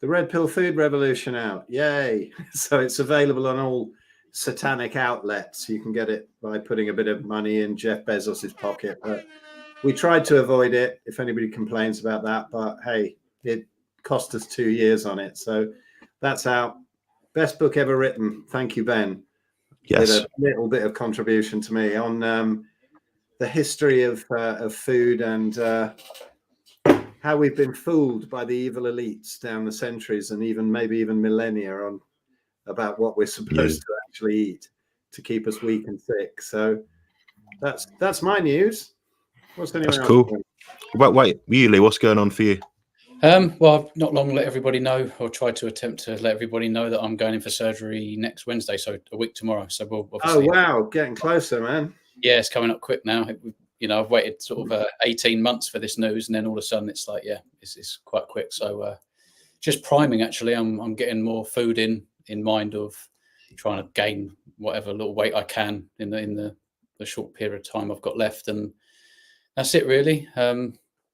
The red pill food revolution out. Yay. So it's available on all satanic outlets. You can get it by putting a bit of money in Jeff Bezos's pocket. But we tried to avoid it, if anybody complains about that. But hey, it cost us 2 years on it. So that's out. Best book ever written. Thank you, Ben. Yes. With a little bit of contribution to me on the history of food and how we've been fooled by the evil elites down the centuries and maybe even millennia on about what we're supposed to actually eat to keep us weak and sick. So that's my news. What's anyone else cool. doing? Wait, Lee, what's going on for you? Well, I've not long let everybody know, or tried to attempt to let everybody know that I'm going in for surgery next Wednesday, so a week tomorrow. So we'll obviously. Oh wow, getting closer, man. Yeah, it's coming up quick now. I've waited sort of 18 months for this news, and then all of a sudden it's like, yeah, it's quite quick. So just priming, actually. I'm getting more food in mind of trying to gain whatever little weight I can in the short period of time I've got left, and that's it really.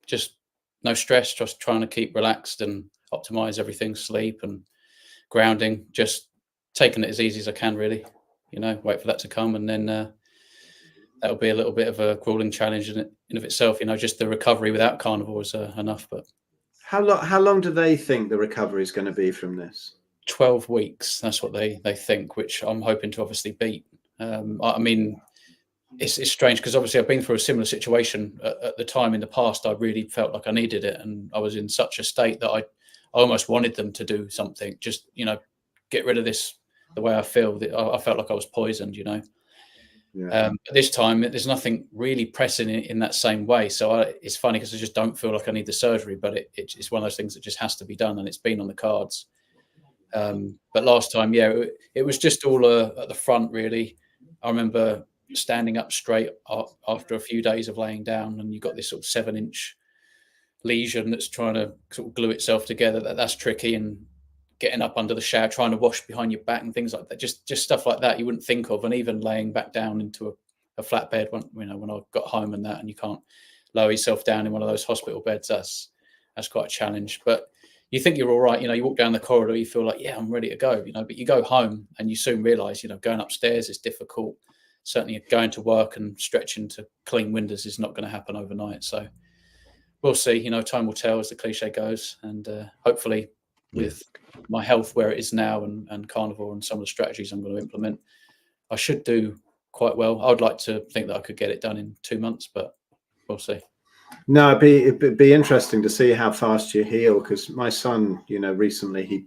Just no stress, just trying to keep relaxed and optimize everything, sleep and grounding, just taking it as easy as I can, really. Wait for that to come, and then that'll be a little bit of a grueling challenge in of itself. Just the recovery without carnivore is enough. But how long do they think the recovery is going to be from this? 12 weeks. That's what they think, which I'm hoping to obviously beat. I mean, it's strange because obviously I've been through a similar situation at the time in the past. I really felt like I needed it, and I was in such a state that I almost wanted them to do something, just get rid of this the way I feel. I felt like I was poisoned, Yeah. But this time there's nothing really pressing in that same way. So it's funny because I just don't feel like I need the surgery, but it's one of those things that just has to be done, and it's been on the cards. But last time, yeah, it was just all at the front, really. I remember standing up straight after a few days of laying down, and you've got this sort of 7-inch lesion that's trying to sort of glue itself together. That's tricky, and getting up under the shower, trying to wash behind your back and things like that, just stuff like that you wouldn't think of. And even laying back down into a flat bed when I got home and you can't lower yourself down in one of those hospital beds, that's quite a challenge. But you think you're all right, you walk down the corridor, you feel like, yeah, I'm ready to go, but you go home and you soon realize, going upstairs is difficult. Certainly going to work and stretching to clean windows is not going to happen overnight. So we'll see, time will tell, as the cliche goes. And hopefully with my health where it is now and carnivore and some of the strategies I'm going to implement, I should do quite well. I would like to think that I could get it done in 2 months, but we'll see. No, it'd be interesting to see how fast you heal, because my son, recently he's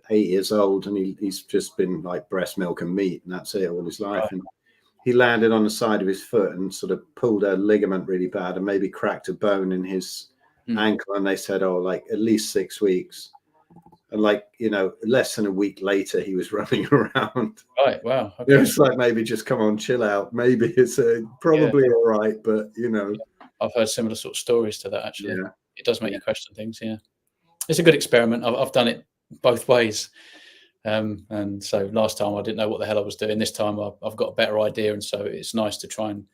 8 years old and he's just been like breast milk and meat and that's it all his life. Right. And he landed on the side of his foot and sort of pulled a ligament really bad and maybe cracked a bone in his ankle. And they said, like at least 6 weeks. And less than a week later, he was running around. Right. Wow. Okay. It was like, maybe just come on, chill out. Maybe it's probably all right, but I've heard similar sort of stories to that, actually. Yeah. It does make you question things. Yeah. It's a good experiment. I've done it both ways. And so last time I didn't know what the hell I was doing. This time I've got a better idea. And so it's nice to try and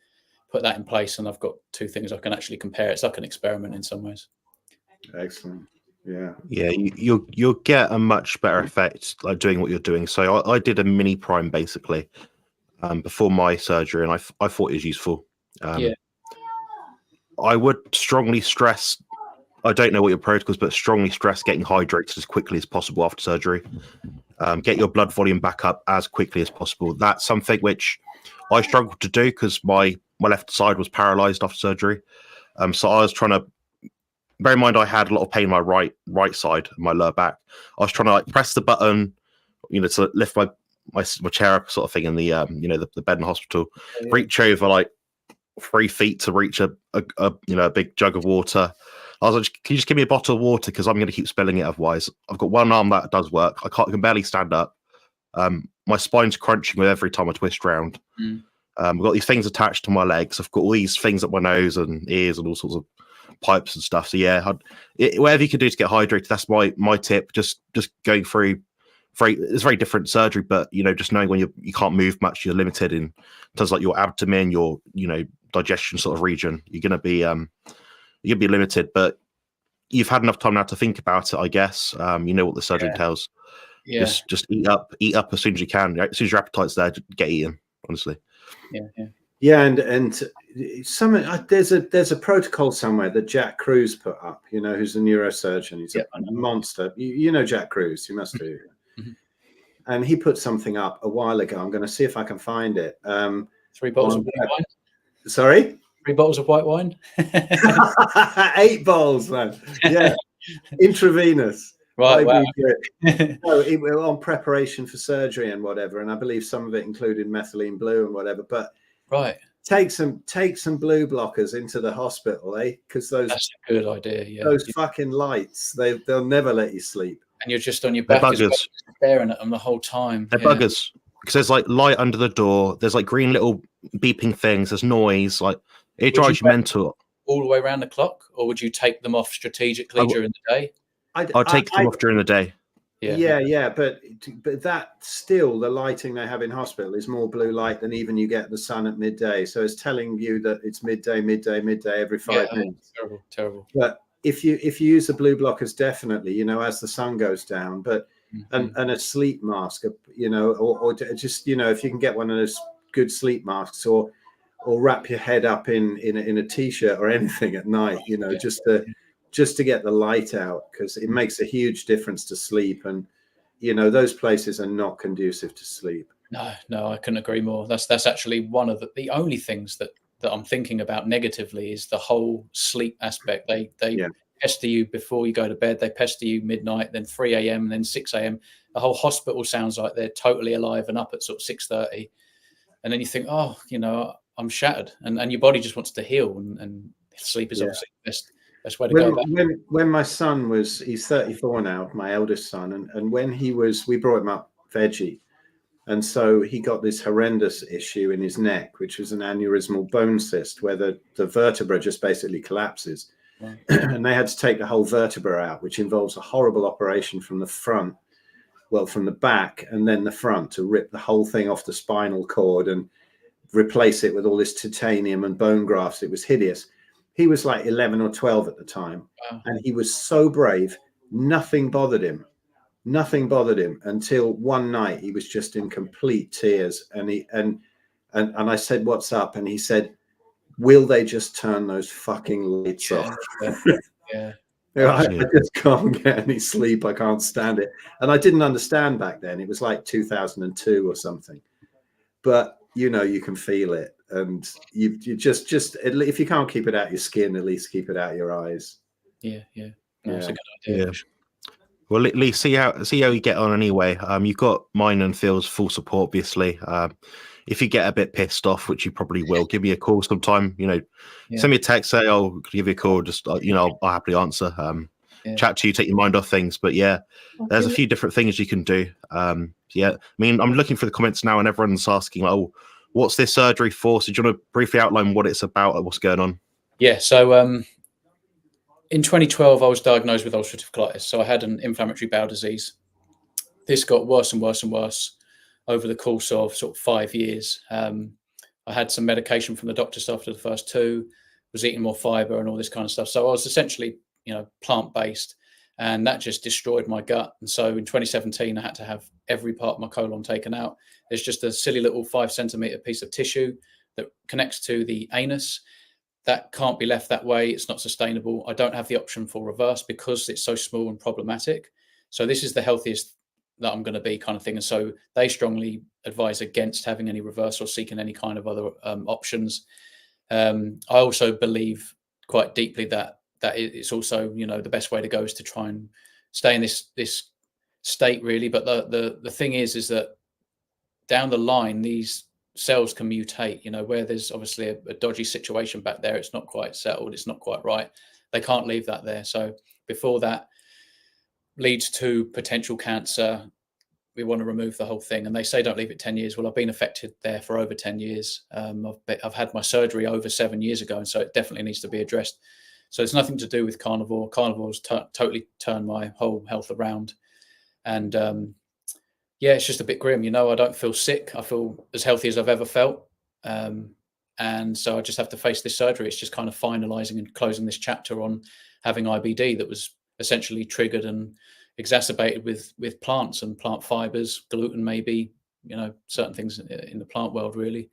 put that in place. And I've got 2 things I can actually compare. It's like an experiment in some ways. Excellent. Yeah. Yeah, you'll get a much better effect like doing what you're doing. So I did a mini prime basically before my surgery, and I thought it was useful. Yeah. I would strongly stress, I don't know what your protocols, but strongly stress getting hydrated as quickly as possible after surgery. Get your blood volume back up as quickly as possible. That's something which I struggled to do because my left side was paralyzed after surgery. So I was trying to, bear in mind I had a lot of pain in my right side, my lower back. I was trying to press the button, to lift my chair up, sort of thing, in the the bed in the hospital. Yeah. Reach over 3 feet to reach a big jug of water. I was like, can you just give me a bottle of water, because I'm going to keep spilling it otherwise. I've got one arm that does work. I can barely stand up. My spine's crunching with every time I twist round. I've got these things attached to my legs. I've got all these things up my nose and ears and all sorts of pipes and stuff. So yeah, whatever you can do to get hydrated, that's my tip. Just going through it's very different surgery, but just knowing when you can't move much, you're limited in terms of your abdomen, your digestion sort of region. You're gonna be limited, but you've had enough time now to think about it, I guess. You know what the surgery entails. Yeah. Just eat up as soon as you can. As soon as your appetite's there, just get eating. Honestly. Yeah, and there's a protocol somewhere that Jack Cruz put up. You know, who's a neurosurgeon. He's a monster. You know Jack Cruz. You must do. Mhm. And he put something up a while ago. I'm going to see if I can find it. 3 bottles of white wine. Sorry. 3 bottles of white wine. 8 bottles, man. Yeah, intravenous. Right. Wow. No, it was on preparation for surgery and whatever, and I believe some of it included methylene blue and whatever. But take some blue blockers into the hospital, because that's a good idea. Yeah, those fucking lights, they'll never let you sleep, and you're just on your back, staring at them the whole time. They're buggers, because there's like light under the door. There's like green little beeping things. There's noise. Like it drives you mental. All the way around the clock, or would you take them off strategically during the day? I'll take them off during the day. Yeah, but that still, the lighting they have in hospital is more blue light than even you get the sun at midday. So it's telling you that it's midday every 5 minutes. Terrible. But if you use the blue blockers, definitely, you know, as the sun goes down. But and a sleep mask, you know, or just, you know, if you can get one of those good sleep masks, or wrap your head up in a t-shirt or anything at night, you know, just to get the light out, because it makes a huge difference to sleep. And you know, those places are not conducive to sleep. No, I couldn't agree more. That's actually one of the only things that I'm thinking about negatively is the whole sleep aspect. They pester you before you go to bed. They pester you midnight, then 3 a.m., and then 6 a.m. The whole hospital sounds like they're totally alive and up at sort of 6:30. And then you think, oh, you know, I'm shattered, and your body just wants to heal, and sleep is obviously the best way to go. When my son he's 34 now, my eldest son, and when we brought him up veggie, and so he got this horrendous issue in his neck, which was an aneurysmal bone cyst, where the vertebra just basically collapses. Wow. And they had to take the whole vertebra out, which involves a horrible operation from the front, from the back and then the front, to rip the whole thing off the spinal cord and replace it with all this titanium and bone grafts. It was hideous. He was like 11 or 12 at the time. Wow. And he was so brave. Nothing bothered him until one night he was just in complete tears. And I said, "What's up?" And he said, "Will they just turn those fucking lights off?" Yeah. I just can't get any sleep. I can't stand it. And I didn't understand back then. It was like 2002 or something. But you know, you can feel it, and you just if you can't keep it out your skin, at least keep it out your eyes. Yeah. That's a good idea. Yeah. Well, Lee, see how you get on anyway. You've got mine and Phil's full support, obviously. If you get a bit pissed off, which you probably will, give me a call sometime. You know, send me a text, say, "I'll give you a call." Just you know, I'll happily answer. Chat to you, take your mind off things. But yeah, there's a few different things you can do. I mean, I'm looking for the comments now, and everyone's asking, "Oh, what's this surgery for?" So do you want to briefly outline what it's about and what's going on? Yeah. So in 2012, I was diagnosed with ulcerative colitis. So I had an inflammatory bowel disease. This got worse and worse and worse over the course of sort of 5 years. I had some medication from the doctors after the first 2, was eating more fiber and all this kind of stuff. So I was essentially, you know, plant-based, and that just destroyed my gut. And so in 2017, I had to have every part of my colon taken out. There's just a silly little 5-centimeter piece of tissue that connects to the anus. That can't be left that way. It's not sustainable. I don't have the option for reverse because it's so small and problematic. So this is the healthiest that I'm going to be, kind of thing. And so they strongly advise against having any reverse or seeking any kind of other options. I also believe quite deeply that it's also, you know, the best way to go is to try and stay in this state, really. But the thing is that down the line, these cells can mutate, you know, where there's obviously a dodgy situation back there. It's not quite settled. It's not quite right. They can't leave that there. So before that leads to potential cancer, we want to remove the whole thing. And they say don't leave it 10 years. Well, I've been affected there for over 10 years. I've had my surgery over 7 years ago, and so it definitely needs to be addressed. So it's nothing to do with Carnivore. Carnivore's totally turned my whole health around. And it's just a bit grim. You know, I don't feel sick. I feel as healthy as I've ever felt. And And so I just have to face this surgery. It's just kind of finalizing and closing this chapter on having IBD that was essentially triggered and exacerbated with plants and plant fibers, gluten, maybe, you know, certain things in the plant world, really.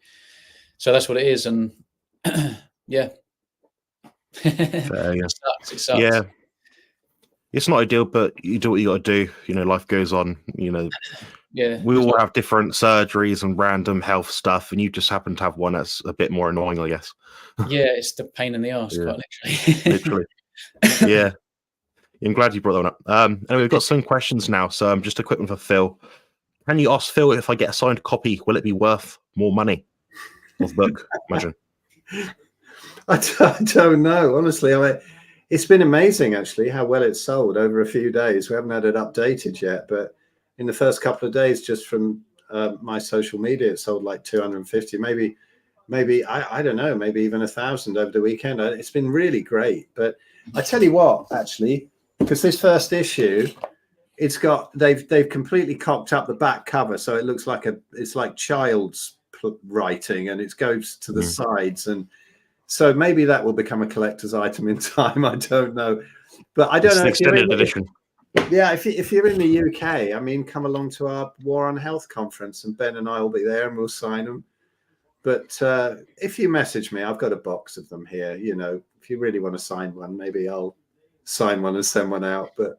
So that's what it is. And yeah. Fair, yeah. It sucks. Yeah. It's not ideal, but you do what you got to do. You know, life goes on. You know, yeah. We all have different surgeries and random health stuff, and you just happen to have one that's a bit more annoying, I guess. Yeah, it's the pain in the arse, Yeah. quite literally. Literally. Yeah. I'm glad you brought that one up. Anyway, we've got some questions now. So just a quick one for Phil. Can you ask Phil if I get a signed copy, will it be worth more money of the book? Imagine. I don't know, honestly. I mean, it's been amazing, actually, how well it's sold over a few days. We haven't had it updated yet, but in the first couple of days, just from my social media, it sold like 250, maybe I don't know, maybe even 1,000 over the weekend. It's been really great. But I tell you what, actually, because this first issue, it's got they've completely cocked up the back cover, so it looks like it's like child's writing, and it goes to the sides, and so maybe that will become a collector's item in time. I don't know, but I don't know. The extended edition. Yeah, if you're in the UK, I mean, come along to our War on Health conference, and Ben and I will be there, and we'll sign them. But if you message me, I've got a box of them here. You know, if you really want to sign one, maybe I'll sign one and send one out. But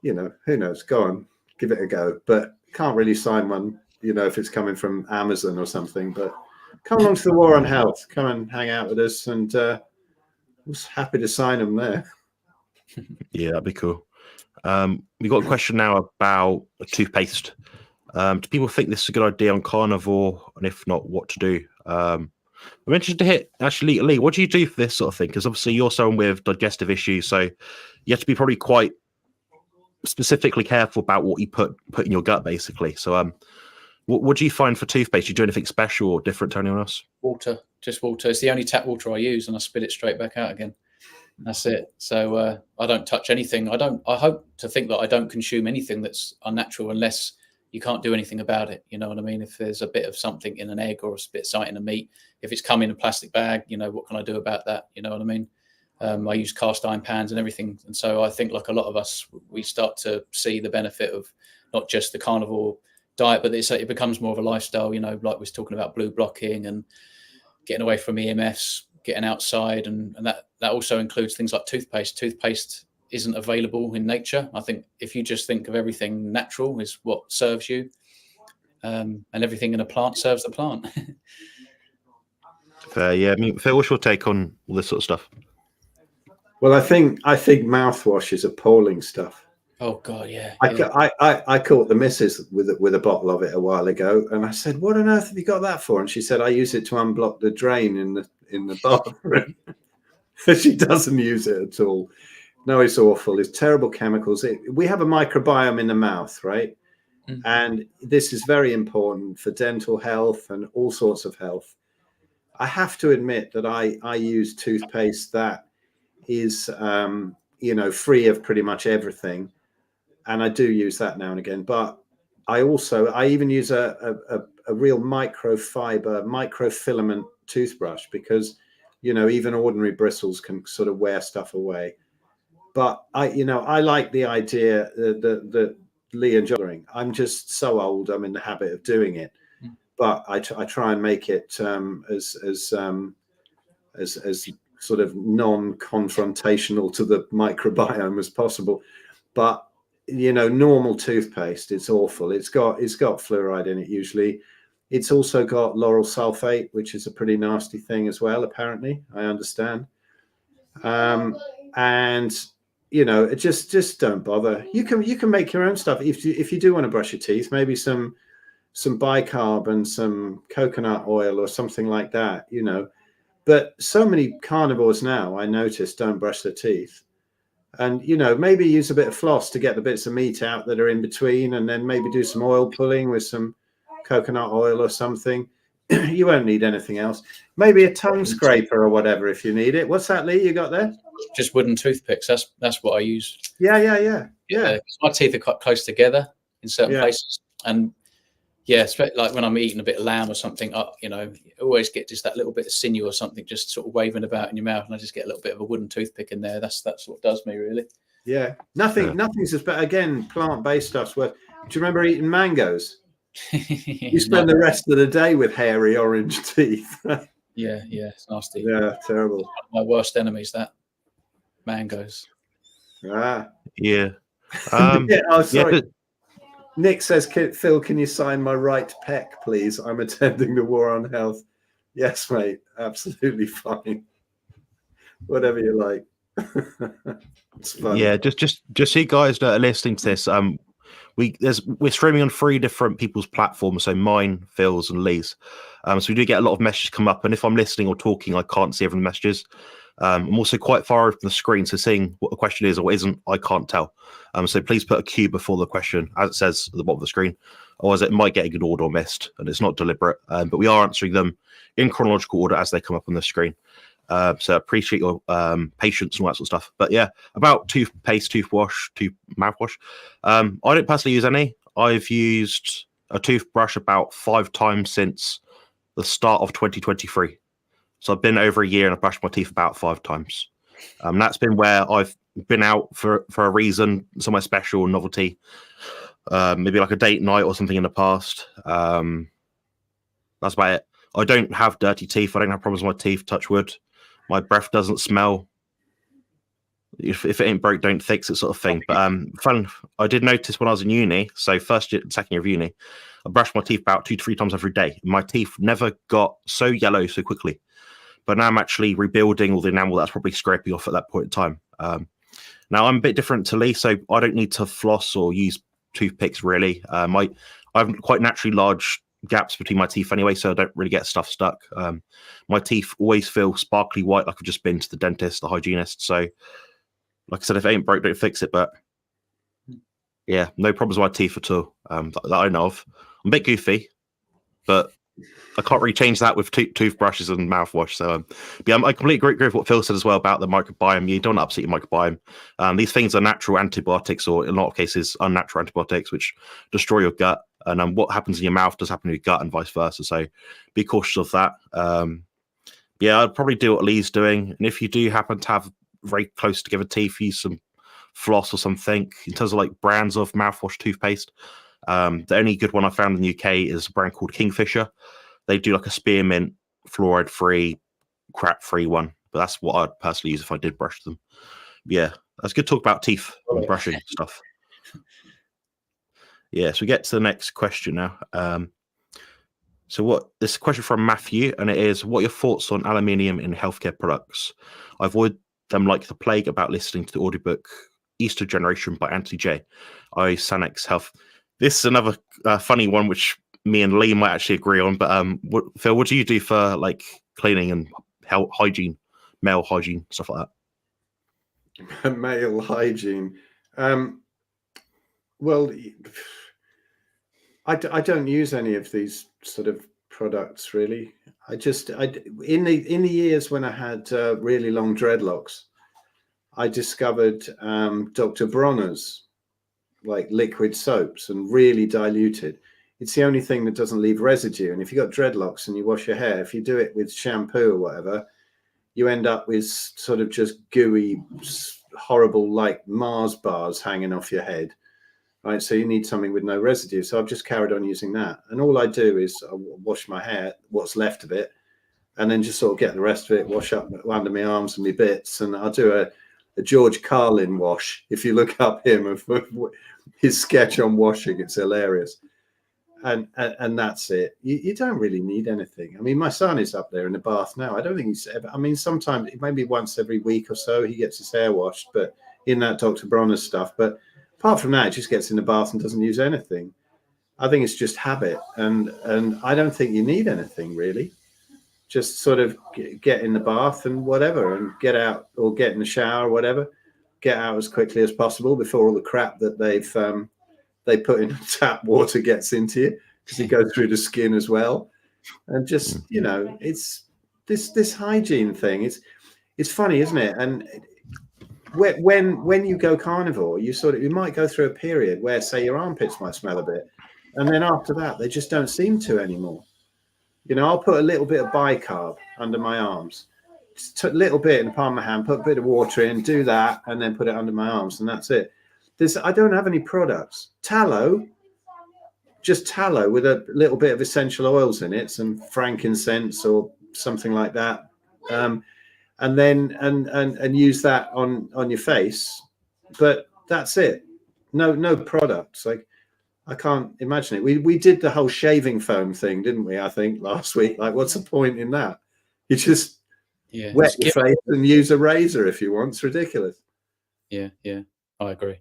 you know, who knows? Go on, give it a go. But can't really sign one, you know, if it's coming from Amazon or something. But come along to the War on Health. Come and hang out with us, and I was happy to sign them there. Yeah, that'd be cool. We got a question now about toothpaste. Do people think this is a good idea on Carnivore? And if not, what to do? I'm interested to hear, actually, Lee, what do you do for this sort of thing? Because obviously you're someone with digestive issues, so you have to be probably quite specifically careful about what you put in your gut, basically. So what do you find for toothpaste? Do you do anything special or different to anyone else? Water, just water. It's the only tap water I use, and I spit it straight back out again. That's it. So I don't touch anything. I hope to think that I don't consume anything that's unnatural unless you can't do anything about it. You know what I mean? If there's a bit of something in an egg or a bit of something in a meat, if it's come in a plastic bag, you know, what can I do about that? You know what I mean? I use cast iron pans and everything. And so I think, like a lot of us, we start to see the benefit of not just the carnivore diet, but it becomes more of a lifestyle, you know, like we was talking about blue blocking and getting away from EMFs, getting outside. And that also includes things like toothpaste. Toothpaste isn't available in nature. I think if you just think of everything natural is what serves you, and everything in a plant serves the plant. Yeah, I mean, Phil, what's your take on all this sort of stuff? Well, I think mouthwash is appalling stuff. Oh God, yeah. I caught the missus with a bottle of it a while ago, and I said, "What on earth have you got that for?" And she said, "I use it to unblock the drain in the bathroom." She doesn't use it at all. No, it's awful. It's terrible chemicals. We have a microbiome in the mouth, right? Mm. And this is very important for dental health and all sorts of health. I have to admit that I use toothpaste that is, you know, free of pretty much everything. And I do use that now and again. But I even use a real microfiber, microfilament toothbrush because, you know, even ordinary bristles can sort of wear stuff away. But I like the idea that Lee and John are doing. I'm just so old. I'm in the habit of doing it, but I try and make it as sort of non-confrontational to the microbiome as possible. But you know, normal toothpaste, it's awful. It's got fluoride in it usually. It's also got lauryl sulfate, which is a pretty nasty thing as well. Apparently, I understand. And you know, it just don't bother. You can make your own stuff if you do want to brush your teeth. Maybe some bicarb and some coconut oil or something like that. You know, but so many carnivores now, I notice, don't brush their teeth. And you know, maybe use a bit of floss to get the bits of meat out that are in between, and then maybe do some oil pulling with some coconut oil or something. You won't need anything else. Maybe a tongue scraper or whatever if you need it. What's that, Lee? You got there? Just wooden toothpicks. That's what I use. Yeah. My teeth are quite close together in certain places, and Yeah, like when I'm eating a bit of lamb or something, you know, you always get just that little bit of sinew or something just sort of waving about in your mouth, and I just get a little bit of a wooden toothpick in there. That's what does me, really. Yeah, nothing's as bad. Again, plant-based stuff's worth. Do you remember eating mangoes? You spend the rest of the day with hairy orange teeth. Yeah, it's nasty. Yeah, terrible. It's one of my worst enemies, that mangoes. Ah, Yeah. yeah. Oh, sorry. Yeah, Nick says, Phil, can you sign my right pec, please? I'm attending the War on Health. Yes, mate. Absolutely fine. Whatever you like. It's fun. yeah. Just so you guys that are listening to this, we're streaming on 3 different people's platforms, so mine, Phil's, and Lee's. So we do get a lot of messages come up, and if I'm listening or talking, I can't see everyone's messages. I'm also quite far from the screen, so seeing what the question is or isn't, I can't tell. So please put a Q before the question, as it says at the bottom of the screen, otherwise it might get ignored or missed, and it's not deliberate. But we are answering them in chronological order as they come up on the screen. So appreciate your patience and all that sort of stuff. But yeah, about toothpaste, mouthwash. I don't personally use any. I've used a toothbrush about 5 times since the start of 2023. So I've been over a year and I've brushed my teeth about 5 times. That's been where I've been out for a reason, somewhere special, novelty, maybe like a date night or something in the past. That's about it. I don't have dirty teeth. I don't have problems with my teeth, touch wood. My breath doesn't smell. If it ain't broke, don't fix it, sort of thing. But fun. I did notice when I was in uni, so first year, second year of uni, I brushed my teeth about 2 to 3 times every day. My teeth never got so yellow so quickly. But now I'm actually rebuilding all the enamel that's probably scraping off at that point in time. Now I'm a bit different to Lee, so I don't need to floss or use toothpicks really. I have quite naturally large gaps between my teeth anyway, so I don't really get stuff stuck. My teeth always feel sparkly white, like I've just been to the dentist, the hygienist. So, like I said, if it ain't broke, don't fix it. But yeah, no problems with my teeth at all that I know of. I'm a bit goofy, but I can't really change that with toothbrushes and mouthwash. So, yeah, I completely agree with what Phil said as well about the microbiome. You don't want to upset your microbiome. These things are natural antibiotics, or in a lot of cases, unnatural antibiotics, which destroy your gut. And what happens in your mouth does happen in your gut, and vice versa. So, be cautious of that. Yeah, I'd probably do what Lee's doing. And if you do happen to have very close together teeth, use some floss or something. In terms of like brands of mouthwash toothpaste, the only good one I found in the UK is a brand called Kingfisher. They do like a spearmint, fluoride-free, crap-free one. But that's what I'd personally use if I did brush them. Yeah, that's good talk about teeth and brushing stuff. Yeah, so we get to the next question now. So this question from Matthew, and it is, what are your thoughts on aluminium in healthcare products? I avoid them like the plague about listening to the audiobook Easter Generation by Anthony J. I Sanex Health. This is another funny one, which me and Lee might actually agree on. But Phil, what do you do for like cleaning and health hygiene, male hygiene, stuff like that? Male hygiene. Well, I don't use any of these sort of products really. In the years when I had really long dreadlocks, I discovered Dr. Bronner's like liquid soaps and really diluted. It's the only thing that doesn't leave residue. And if you've got dreadlocks and you wash your hair, if you do it with shampoo or whatever, you end up with sort of just gooey, horrible like Mars bars hanging off your head. Right, so you need something with no residue. So I've just carried on using that. And all I do is I wash my hair, what's left of it, and then just sort of get the rest of it, wash up under my arms and my bits. And I'll do a George Carlin wash. If you look up him, of his sketch on washing, it's hilarious. And that's it. You don't really need anything. I mean, my son is up there in the bath now. I don't think he's ever, I mean, sometimes, maybe once every week or so, he gets his hair washed, but in that Dr. Bronner's stuff. But apart from that, it just gets in the bath and doesn't use anything. I think it's just habit. And I don't think you need anything really. Just sort of get in the bath and whatever, and get out or get in the shower or whatever. Get out as quickly as possible before all the crap that they put in tap water gets into you, because it goes through the skin as well. And just, you know, it's this hygiene thing. It's funny, isn't it? And when you go carnivore, you might go through a period where, say, your armpits might smell a bit, and then after that, they just don't seem to anymore. You know, I'll put a little bit of bicarb under my arms, just a little bit in the palm of my hand, put a bit of water in, do that, and then put it under my arms, and that's it. I don't have any products. Tallow, just tallow with a little bit of essential oils in it, some frankincense or something like that, and then and use that on your face. But that's it. No products. Like, I can't imagine it. We did the whole shaving foam thing, didn't we? I think last week. Like, what's the point in that? You just wet your face and use a razor if you want. It's ridiculous. Yeah, I agree.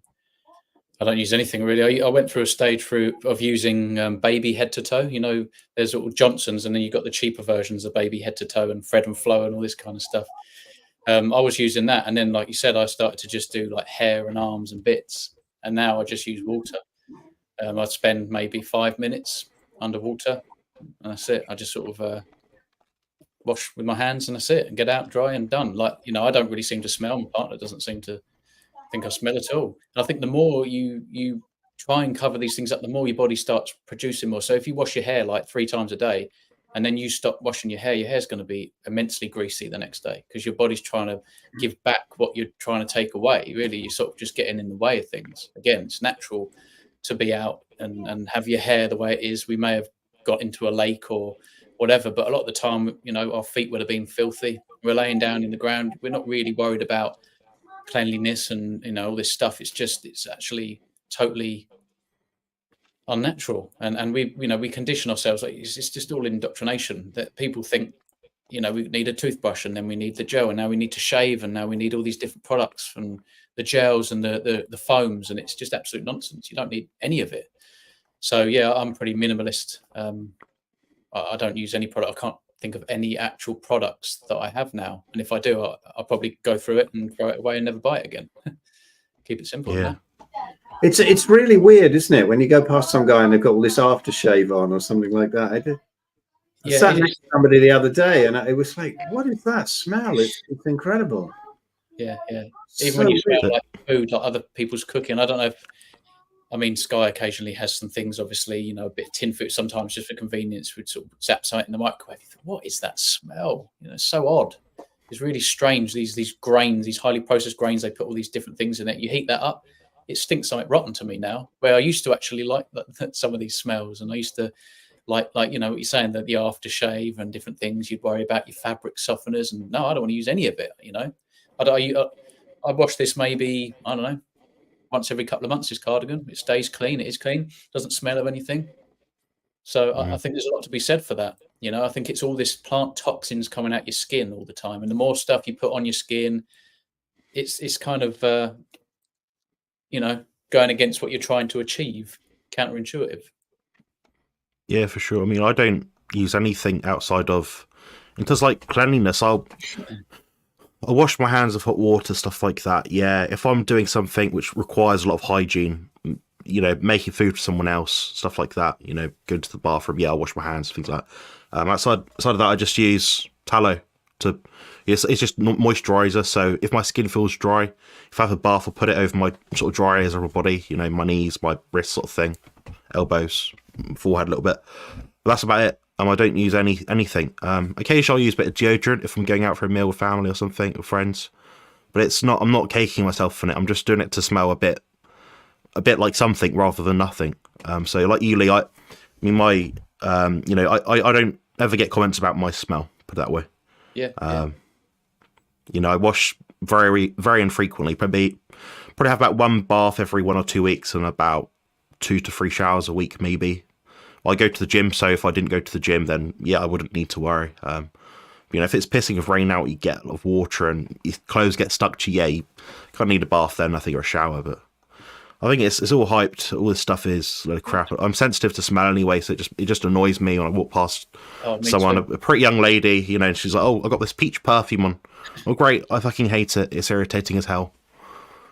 I don't use anything really. I went through a stage of using baby head to toe. You know, there's all Johnson's, and then you've got the cheaper versions of baby head to toe and Fred and Flo and all this kind of stuff. I was using that, and then, like you said, I started to just do like hair and arms and bits, and now I just use water. I'd spend maybe 5 minutes underwater, and that's it. I just sort of wash with my hands, and that's it, and get out, dry, and done. Like, you know, I don't really seem to smell. My partner doesn't seem to think I smell at all. And I think the more you try and cover these things up, the more your body starts producing more. So if you wash your hair like 3 times a day, and then you stop washing your hair's going to be immensely greasy the next day, because your body's trying to give back what you're trying to take away. Really, you're sort of just getting in the way of things. Again, it's natural to be out and have your hair the way it is. We may have got into a lake or whatever, but a lot of the time, you know, our feet would have been filthy. We're laying down in the ground. We're not really worried about cleanliness and, you know, all this stuff. It's actually totally unnatural, and we condition ourselves. Like, it's just all indoctrination that people think, you know, we need a toothbrush, and then we need the gel, and now we need to shave, and now we need all these different products and the gels and the foams, and it's just absolute nonsense. You don't need any of it. So yeah, I'm pretty minimalist. I don't use any product. I can't think of any actual products that I have now, and if I do, I'll probably go through it and throw it away and never buy it again. Keep it simple. Yeah. It's really weird, isn't it, when you go past some guy and they've got all this aftershave on or something like that. I sat next to somebody the other day, and it was like, what is that smell? It's incredible. Yeah. Even when you smell like food, like other people's cooking. I don't know if, Sky occasionally has some things, obviously, you know, a bit of tin food sometimes just for convenience. We'd sort of zap something in the microwave. You think, what is that smell? You know, it's so odd. It's really strange. These grains, these highly processed grains, they put all these different things in it. You heat that up, it stinks something rotten to me now, where I used to actually like some of these smells. And I used to like, you know, what you're saying, that the aftershave and different things, you'd worry about your fabric softeners. And no, I don't want to use any of it, you know. I wash this maybe, I don't know, once every couple of months, this cardigan. It stays clean. It is clean. Doesn't smell of anything. So I think there's a lot to be said for that. You know, I think it's all this plant toxins coming out your skin all the time. And the more stuff you put on your skin, it's kind of, you know, going against what you're trying to achieve. Counterintuitive. Yeah, for sure. I mean, I don't use anything outside of, because like cleanliness, I'll wash my hands with hot water, stuff like that. Yeah, if I'm doing something which requires a lot of hygiene, you know, making food for someone else, stuff like that, you know, go to the bathroom, yeah, I'll wash my hands, things like that. Outside of that, I just use tallow to, it's just moisturizer. So if my skin feels dry, if I have a bath, I'll put it over my sort of dry areas of my body, you know, my knees, my wrists, sort of thing, elbows, forehead a little bit. But that's about it. I don't use anything. Occasionally I'll use a bit of deodorant if I'm going out for a meal with family or something, or friends. But it's not, I'm not caking myself in it. I'm just doing it to smell a bit like something rather than nothing. So like you, Lee, I don't ever get comments about my smell, put it that way. Yeah. You know, I wash very, very infrequently. Probably have about one bath every 1 or 2 weeks and about 2 to 3 showers a week, maybe. I go to the gym, so if I didn't go to the gym, then yeah, I wouldn't need to worry. You know, if it's pissing with rain out, you get a lot of water and your clothes get stuck to you. Yeah, you can't need a bath then, I think, or a shower. But I think it's all hyped. All this stuff is a load of crap. I'm sensitive to smell anyway, so it just annoys me when I walk past someone, a pretty young lady, you know, and she's like, "Oh, I got this peach perfume on." Oh, great! I fucking hate it. It's irritating as hell.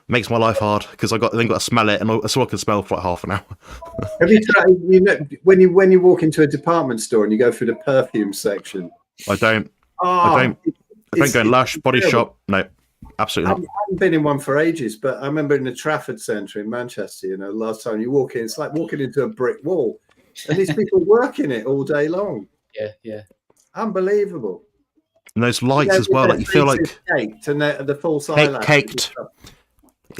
Makes my life hard because I then got to smell it, and I can smell for like half an hour. Have you tried? You know, when you walk into a department store and you go through the perfume section? I don't go in Lush, Body Shop. No, absolutely not. I haven't been in one for ages, but I remember in the Trafford Centre in Manchester. You know, last time you walk in, it's like walking into a brick wall. And these people work in it all day long. Yeah. Unbelievable. And those lights as with well, their like you feel faces like caked and the false eyelashes. caked.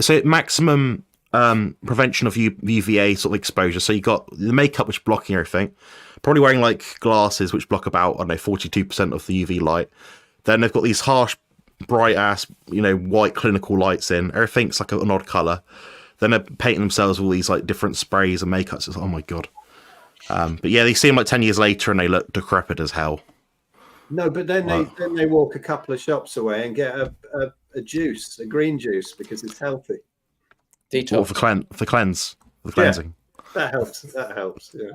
So maximum prevention of UVA sort of exposure. So you got the makeup which is blocking everything. Probably wearing like glasses which block about, I don't know, 42% of the UV light. Then they've got these harsh, bright ass, white clinical lights in. Everything's like an odd colour. Then they're painting themselves with all these like different sprays and makeups. It's, oh my god. But yeah, they see them like 10 years later and they look decrepit as hell. No, but then they walk a couple of shops away and get a juice, a green juice, because it's healthy. Detox. Or for cleansing. That helps. Yeah.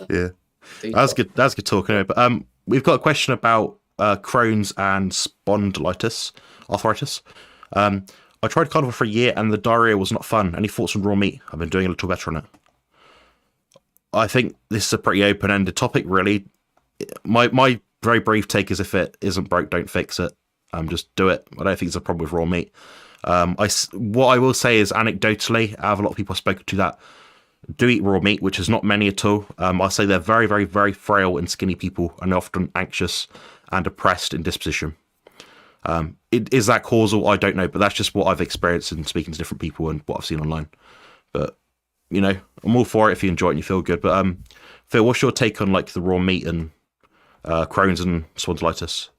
Yeah. That's good. That's good talk. Anyway, but we've got a question about Crohn's and spondylitis, arthritis. I tried Carnivore for a year and the diarrhea was not fun. Any thoughts on raw meat? I've been doing a little better on it. I think this is a pretty open-ended topic, really. My very brief take is if it isn't broke, don't fix it. Just do it. I don't think it's a problem with raw meat. What I will say is anecdotally, I have a lot of people I've spoken to that do eat raw meat, which is not many at all. I say they're very, very, very frail and skinny people and often anxious and depressed in disposition. Is that causal? I don't know, but that's just what I've experienced in speaking to different people and what I've seen online. But, I'm all for it if you enjoy it and you feel good. But Phil, what's your take on like the raw meat and Crohn's and spondylitis?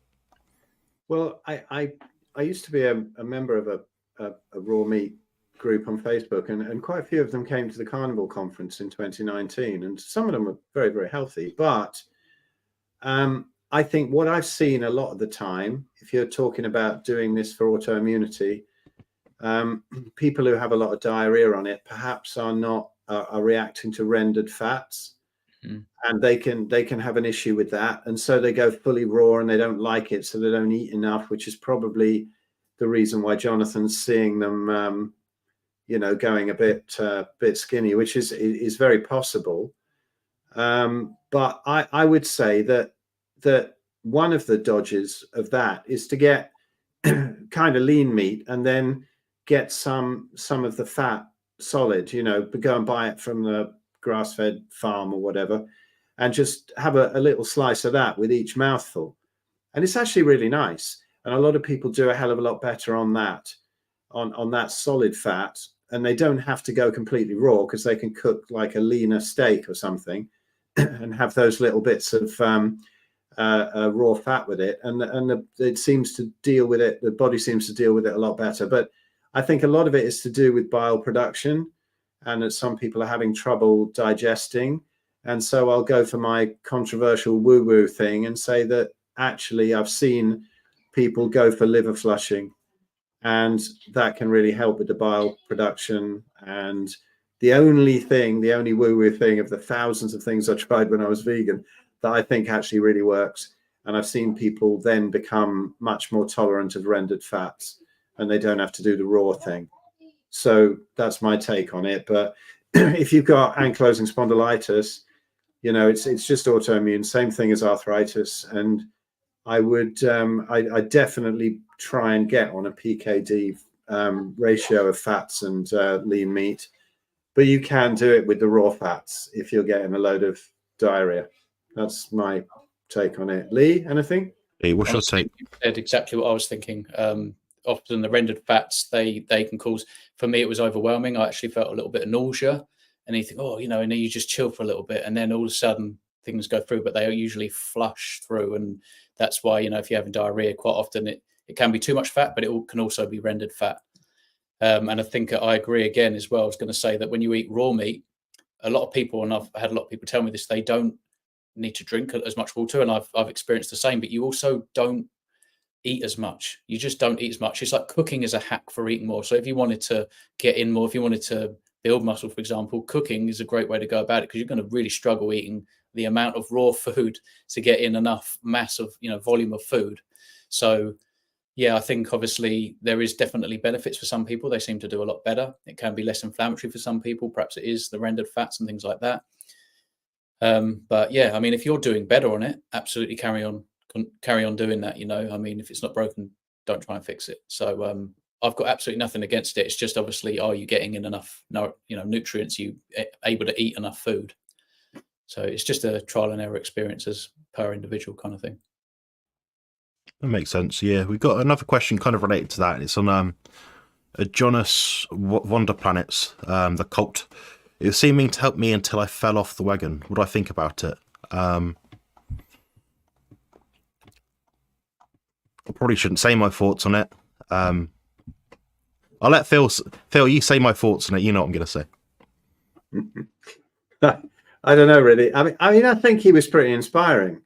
Well, I used to be a member of a raw meat group on Facebook, and quite a few of them came to the Carnivore conference in 2019, and some of them were very, very healthy. But I think what I've seen a lot of the time, if you're talking about doing this for autoimmunity, people who have a lot of diarrhea on it perhaps are reacting to rendered fats. And they can have an issue with that, and so they go fully raw and they don't like it, so they don't eat enough, which is probably the reason why Jonathan's seeing them going a bit skinny, which is very possible. But I would say that one of the dodges of that is to get kind of lean meat and then get some of the fat solid, but go and buy it from the grass-fed farm or whatever, and just have a little slice of that with each mouthful. And it's actually really nice. And a lot of people do a hell of a lot better on that, on that solid fat. And they don't have to go completely raw, because they can cook like a leaner steak or something and have those little bits of raw fat with it. And it seems to deal with it. The body seems to deal with it a lot better. But I think a lot of it is to do with bile production, and that some people are having trouble digesting. And so I'll go for my controversial woo-woo thing and say that actually I've seen people go for liver flushing, and that can really help with the bile production. And the only woo-woo thing of the thousands of things I tried when I was vegan that I think actually really works, and I've seen people then become much more tolerant of rendered fats, and they don't have to do the raw thing. So that's my take on it. But if you've got ankylosing spondylitis, it's just autoimmune, same thing as arthritis. And I would, I definitely try and get on a PKD ratio of fats and lean meat. But you can do it with the raw fats if you're getting a load of diarrhea. That's my take on it. Lee, anything? Hey, what's your take? You said exactly what I was thinking. Often the rendered fats, they can cause, for me, it was overwhelming. I actually felt a little bit of nausea, and you think, and then you just chill for a little bit, and then all of a sudden things go through, but they usually flush through. And that's why, if you're having diarrhea, quite often it can be too much fat, but it can also be rendered fat. And I think I agree again as well. I was going to say that when you eat raw meat, a lot of people, and I've had a lot of people tell me this, they don't need to drink as much water, and I've experienced the same, but you also don't eat as much. You just don't eat as much. It's like cooking is a hack for eating more. So if you wanted to get in more, if you wanted to build muscle, for example, cooking is a great way to go about it, because you're going to really struggle eating the amount of raw food to get in enough mass of, volume of food. So yeah, I think obviously there is definitely benefits for some people. They seem to do a lot better. It can be less inflammatory for some people. Perhaps it is the rendered fats and things like that. But yeah, I mean, if you're doing better on it, absolutely carry on doing that. I mean, if it's not broken, don't try and fix it. So I've got absolutely nothing against it. It's just obviously, are you getting in enough nutrients? You able to eat enough food? So it's just a trial and error experience as per individual kind of thing. That makes sense. Yeah, we've got another question kind of related to that. It's on Jonas Wonder Planets, the cult. It was seeming to help me until I fell off the wagon. What do I think about it? I probably shouldn't say my thoughts on it. I'll let Phil, you say my thoughts on it. You know what I'm going to say. I don't know, really. I mean, I think he was pretty inspiring.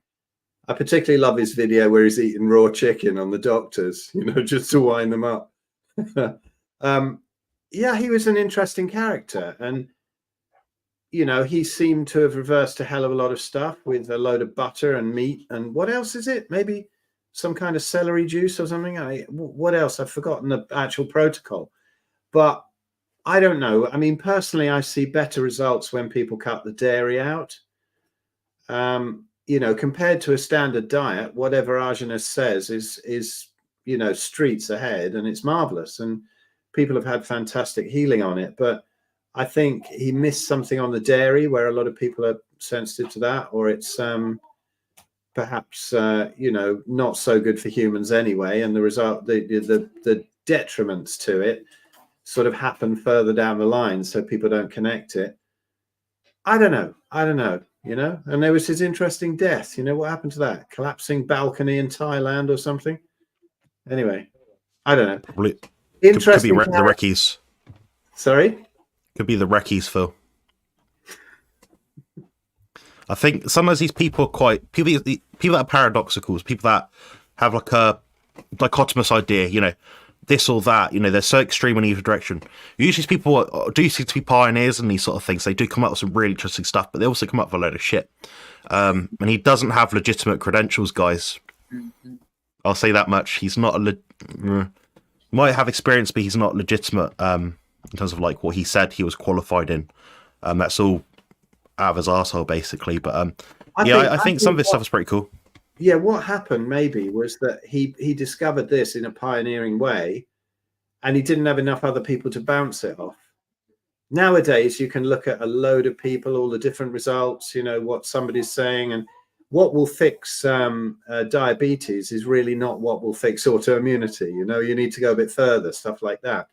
I particularly love his video where he's eating raw chicken on the doctors, you know, just to wind them up. Yeah, he was an interesting character. And, you know, he seemed to have reversed a hell of a lot of stuff with a load of butter and meat. And what else is it? Maybe some kind of celery juice or something. What else? I've forgotten the actual protocol. But I don't know. I mean, personally, I see better results when people cut the dairy out. You know, compared to a standard diet, whatever Arjuna says is, you know, streets ahead, and it's marvelous. And people have had fantastic healing on it. But I think he missed something on the dairy where a lot of people are sensitive to that, or it's perhaps, you know, not so good for humans anyway. And the result, the detriments to it sort of happen further down the line, so people don't connect it. I don't know, you know. And there was his interesting death. You know, what happened to that? Collapsing balcony in Thailand or something? Anyway, I don't know. Probably Interesting. Could be the Reckies. Sorry? Could be the Reckies, Phil. I think sometimes these people are quite... People that are paradoxicals, people that have like a dichotomous idea, you know, this or that, you know, they're so extreme in either direction. Usually people do seem to be pioneers in these sort of things. They do come up with some really interesting stuff, but they also come up with a load of shit. And he doesn't have legitimate credentials, guys. Mm-hmm. I'll say that much. He's not might have experience, but he's not legitimate in terms of like what he said he was qualified in. That's all out of his arsehole, basically. But I think some of this stuff is pretty cool. Yeah, what happened maybe was that he discovered this in a pioneering way, and he didn't have enough other people to bounce it off. Nowadays, you can look at a load of people, all the different results, you know, what somebody's saying, and what will fix diabetes is really not what will fix autoimmunity. You know, you need to go a bit further, stuff like that.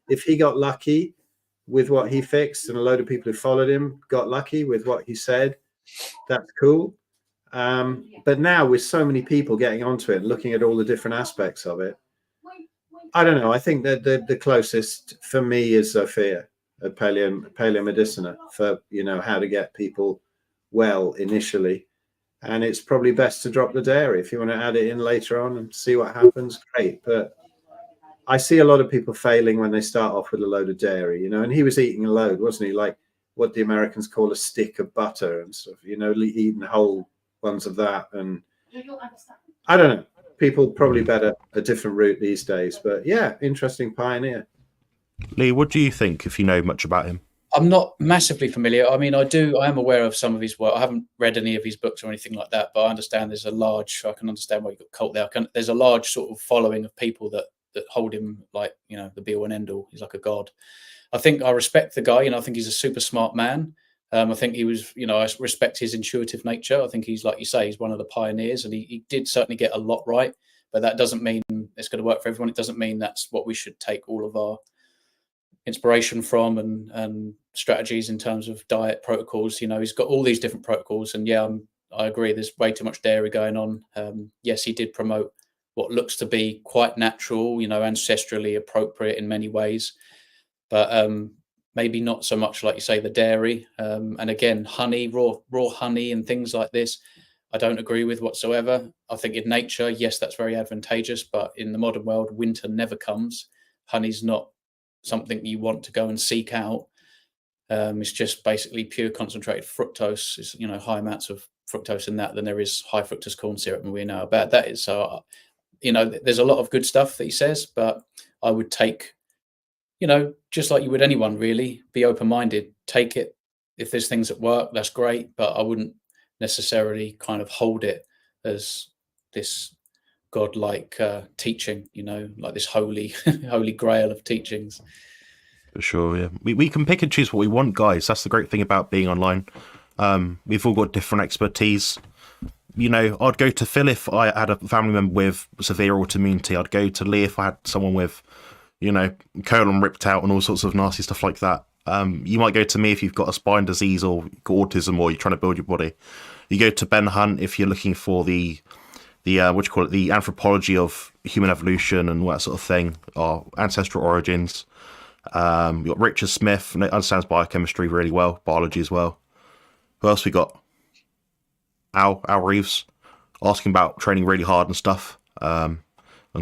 If he got lucky with what he fixed, and a load of people who followed him got lucky with what he said, that's cool. But now with so many people getting onto it and looking at all the different aspects of it, I don't know. I think that the closest for me is Sophia at Paleomedicina for, you know, how to get people well initially. And it's probably best to drop the dairy. If you want to add it in later on and see what happens, great. But I see a lot of people failing when they start off with a load of dairy, you know, and he was eating a load, wasn't he? Like what the Americans call a stick of butter and stuff, you know, eating whole ones of that. And I don't know, people probably better a different route these days. But yeah, interesting pioneer. Lee, what do you think, if you know much about him? I'm not massively familiar. I mean, I am aware of some of his work. I haven't read any of his books or anything like that, but I understand I can understand why you got cult there. There's a large sort of following of people that hold him like, you know, the be all and end all. He's like a god. I think I respect the guy. You know, I think he's a super smart man. I think he was, you know, I respect his intuitive nature. I think he's, like you say, he's one of the pioneers, and he did certainly get a lot right. But that doesn't mean it's going to work for everyone. It doesn't mean that's what we should take all of our inspiration from and strategies in terms of diet protocols. You know, he's got all these different protocols, and yeah, I agree. There's way too much dairy going on. Yes, he did promote what looks to be quite natural, you know, ancestrally appropriate in many ways, but maybe not so much, like you say, the dairy. And again, honey, raw honey and things like this, I don't agree with whatsoever. I think in nature, yes, that's very advantageous, but in the modern world, winter never comes. Honey's not something you want to go and seek out. It's just basically pure concentrated fructose. It's, you know, high amounts of fructose in that than there is high fructose corn syrup, and we know how bad that is. So, you know, there's a lot of good stuff that he says, but I would take, you know, just like you would anyone really, be open-minded, take it. If there's things that work, that's great, but I wouldn't necessarily kind of hold it as this godlike teaching, you know, like this holy grail of teachings. For sure, yeah. We can pick and choose what we want, guys. That's the great thing about being online. We've all got different expertise. You know, I'd go to Phil if I had a family member with severe autoimmunity. I'd go to Lee if I had someone with, you know, colon ripped out and all sorts of nasty stuff like that. You might go to me if you've got a spine disease or autism or you're trying to build your body. You go to Ben Hunt if you're looking for the what you call it, the anthropology of human evolution and all that sort of thing, our ancestral origins. You've got Richard Smith, and understands biochemistry really well, biology as well. Who else we got? Al Reeves, asking about training really hard and stuff, and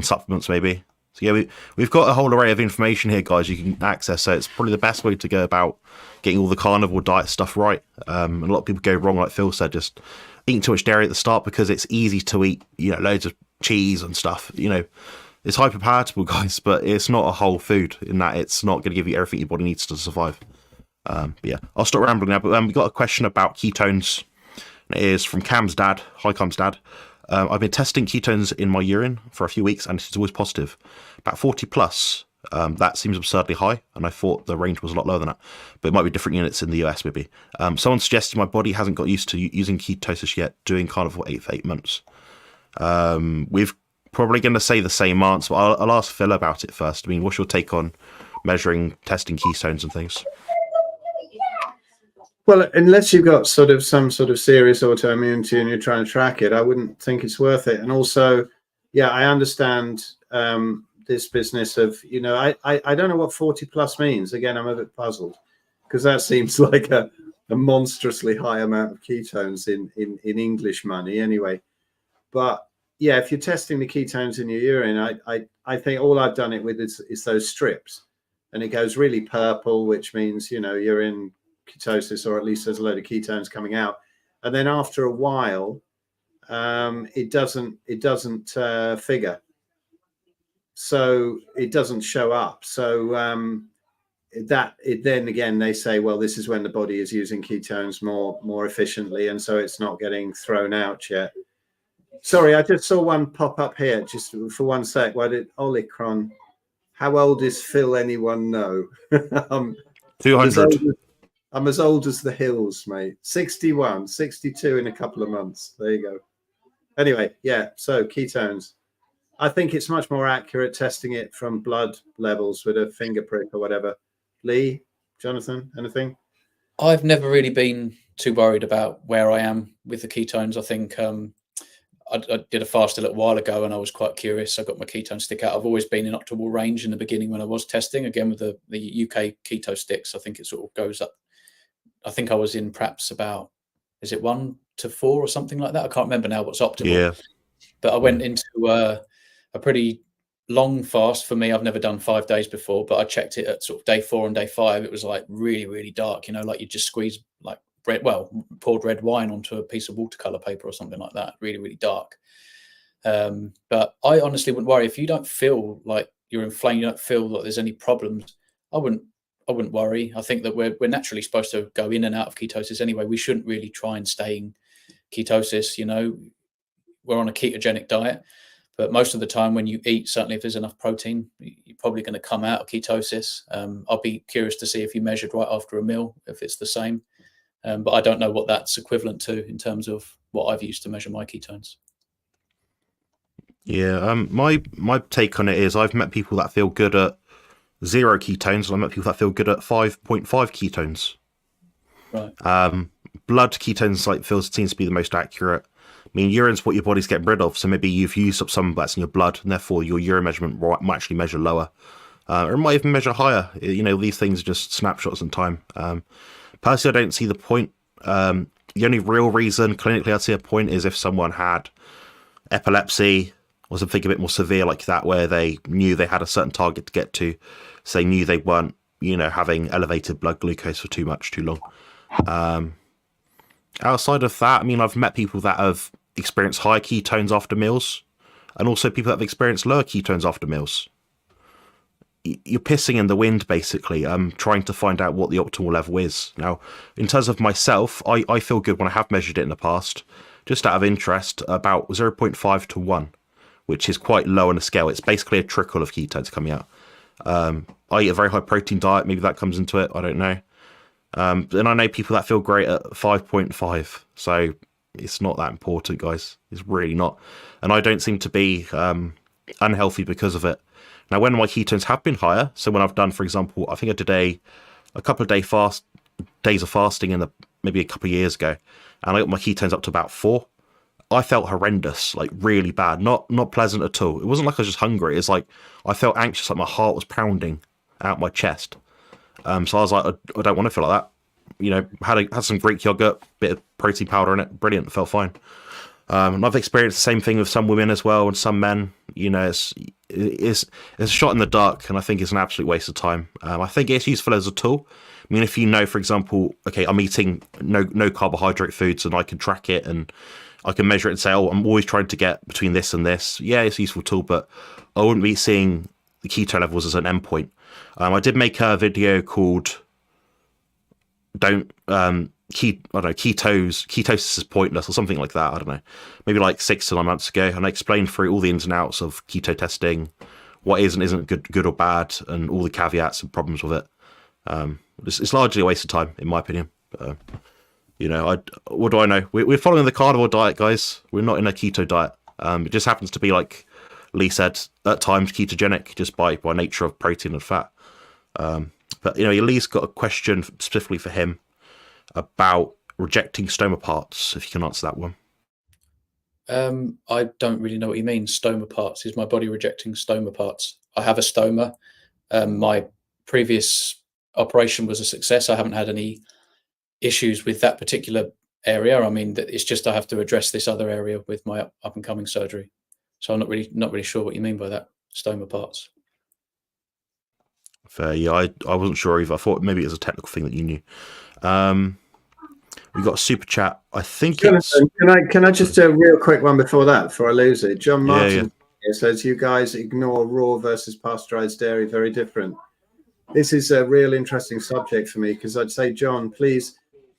supplements maybe. So yeah, we've got a whole array of information here, guys, you can access. So it's probably the best way to go about getting all the carnivore diet stuff right. A lot of people go wrong, like Phil said, just eating too much dairy at the start because it's easy to eat, you know, loads of cheese and stuff. You know, it's hyper palatable, guys, but it's not a whole food in that it's not going to give you everything your body needs to survive. But yeah, I'll stop rambling now. But we've got a question about ketones. It is from Cam's dad. Hi, Cam's dad. I've been testing ketones in my urine for a few weeks, and it's always positive. About 40 plus. That seems absurdly high, and I thought the range was a lot lower than that. But it might be different units in the US, maybe. Someone suggested my body hasn't got used to using ketosis yet, doing Carnivore 8 for 8 months. We've probably going to say the same answer, but I'll ask Phil about it first. I mean, what's your take on measuring, testing ketones and things? Well, unless you've got some sort of serious autoimmunity and you're trying to track it, I wouldn't think it's worth it. And also, yeah, I understand this business of, you know, I don't know what 40 plus means. Again, I'm a bit puzzled because that seems like a monstrously high amount of ketones in English money anyway. But yeah, if you're testing the ketones in your urine, I think all I've done it with is those strips, and it goes really purple, which means, you know, you're in ketosis, or at least there's a load of ketones coming out. And then after a while, it doesn't figure, so it doesn't show up. So then again, they say, well, this is when the body is using ketones more efficiently, and so it's not getting thrown out yet. Sorry, I just saw one pop up here just for 1 sec. Why did Olicron? How old is Phil? Anyone know? 200. I'm as old as the hills, mate. 61, 62 in a couple of months. There you go. Anyway, yeah, so ketones. I think it's much more accurate testing it from blood levels with a finger prick or whatever. Lee, Jonathan, anything? I've never really been too worried about where I am with the ketones. I think I did a fast a little while ago and I was quite curious. I got my ketone stick out. I've always been in optimal range in the beginning when I was testing. Again, with the UK keto sticks, I think it sort of goes up. I think I was in perhaps about, is it 1 to 4 or something like that? I can't remember now what's optimal. Yeah. But I went into a pretty long fast for me. I've never done 5 days before, but I checked it at sort of day 4 and day 5. It was like really, really dark, you know, like you just squeeze like poured red wine onto a piece of watercolor paper or something like that. Really, really dark. But I honestly wouldn't worry if you don't feel like you're inflamed, you don't feel that there's any problems. I wouldn't worry. I think that we're naturally supposed to go in and out of ketosis anyway. We shouldn't really try and stay in ketosis. You know, we're on a ketogenic diet, but most of the time when you eat, certainly if there's enough protein, you're probably going to come out of ketosis. I'll be curious to see if you measured right after a meal, if it's the same. But I don't know what that's equivalent to in terms of what I've used to measure my ketones. Yeah, my take on it is I've met people that feel good at 0 ketones, and I've met people that feel good at 5.5 ketones. Right. Blood ketones, like Phil, seems to be the most accurate. I mean, urine's what your body's getting rid of, so maybe you've used up some that's in your blood, and therefore your urine measurement might actually measure lower, or it might even measure higher. You know, these things are just snapshots in time. Personally, I don't see the point. The only real reason clinically I'd see a point is if someone had epilepsy or something a bit more severe like that, where they knew they had a certain target to get to, so they knew they weren't, you know, having elevated blood glucose for too long. Outside of that, I mean, I've met people that have experienced high ketones after meals, and also people that have experienced lower ketones after meals. You're pissing in the wind, basically. Trying to find out what the optimal level is. Now, in terms of myself, I feel good when I have measured it in the past, just out of interest, about 0.5 to 1, which is quite low on the scale. It's basically a trickle of ketones coming out. I eat a very high protein diet. Maybe that comes into it. I don't know. And I know people that feel great at 5.5. So it's not that important, guys. It's really not. And I don't seem to be unhealthy because of it. Now, when my ketones have been higher, so when I've done, for example, I think I did a couple of days of fasting maybe a couple of years ago, and I got my ketones up to about 4. I felt horrendous, like really bad, not pleasant at all. It wasn't like I was just hungry. It's like I felt anxious, like my heart was pounding out my chest. So I was like, I don't want to feel like that. Had some Greek yogurt, bit of protein powder in it, brilliant, felt fine. And I've experienced the same thing with some women as well, and some men. It's a shot in the dark, and I think it's an absolute waste of time. I think it's useful as a tool. I mean, if you know, for example, okay, I'm eating no carbohydrate foods, and I can track it, and I can measure it and say, oh, I'm always trying to get between this and this. Yeah, it's a useful tool, but I wouldn't be seeing the keto levels as an endpoint. I did make a video called ketosis is pointless or something like that. I don't know, maybe like 6 to 9 months ago, and I explained through all the ins and outs of keto testing, what is and isn't good or bad, and all the caveats and problems with it. It's largely a waste of time, in my opinion. What do I know? We're following the carnivore diet, guys. We're not in a keto diet. It just happens to be, like Lee said, at times ketogenic, just by nature of protein and fat. But Lee's got a question specifically for him about rejecting stoma parts, if you can answer that one. I don't really know what you mean. Stoma parts. Is my body rejecting stoma parts? I have a stoma. My previous operation was a success. I haven't had any issues with that particular area. I mean, it's just I have to address this other area with my up and coming surgery. So I'm not really sure what you mean by that, stoma parts. Fair, yeah, I wasn't sure either. I thought maybe it was a technical thing that you knew. We got a super chat. I think Jonathan, can I just do a real quick one before I lose it? John Martin says you guys ignore raw versus pasteurized dairy, very different. This is a real interesting subject for me, because I'd say, John, please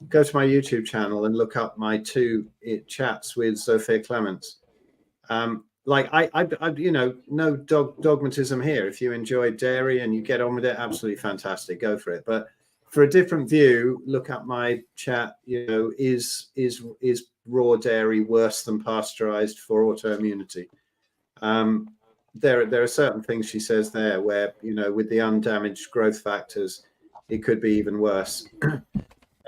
go to my YouTube channel and look up my 2 chats with Sophia Clements. No dogmatism here. If you enjoy dairy and you get on with it, absolutely fantastic, go for it. But for a different view, look up my chat. Is raw dairy worse than pasteurized for autoimmunity? There are certain things she says there where, with the undamaged growth factors, it could be even worse.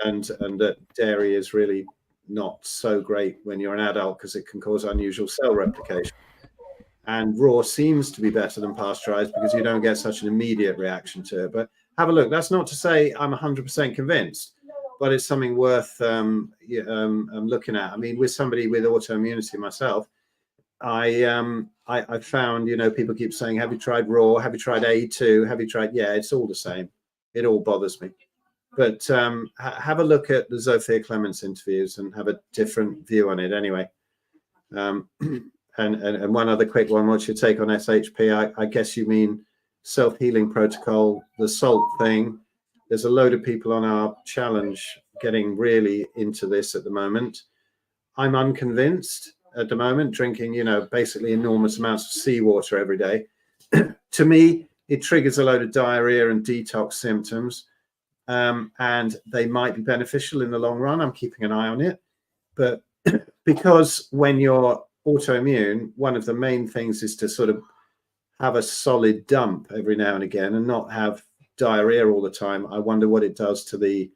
and that dairy is really not so great when you're an adult, because it can cause unusual cell replication. And raw seems to be better than pasteurized because you don't get such an immediate reaction to it. But have a look. That's not to say I'm 100% convinced, but it's something worth looking at. I mean, with somebody with autoimmunity myself, I found, people keep saying, have you tried raw? Have you tried A2? Have you tried? Yeah, it's all the same. It all bothers me. But have a look at the Sophia Clements interviews and have a different view on it anyway. And one other quick one, what's your take on SHP? I guess you mean self-healing protocol, the salt thing. There's a load of people on our challenge getting really into this at the moment. I'm unconvinced at the moment, drinking, basically enormous amounts of seawater every day. To me, it triggers a load of diarrhea and detox symptoms. And they might be beneficial in the long run. I'm keeping an eye on it. But because when you're autoimmune, one of the main things is to sort of have a solid dump every now and again and not have diarrhea all the time. I wonder what it does to the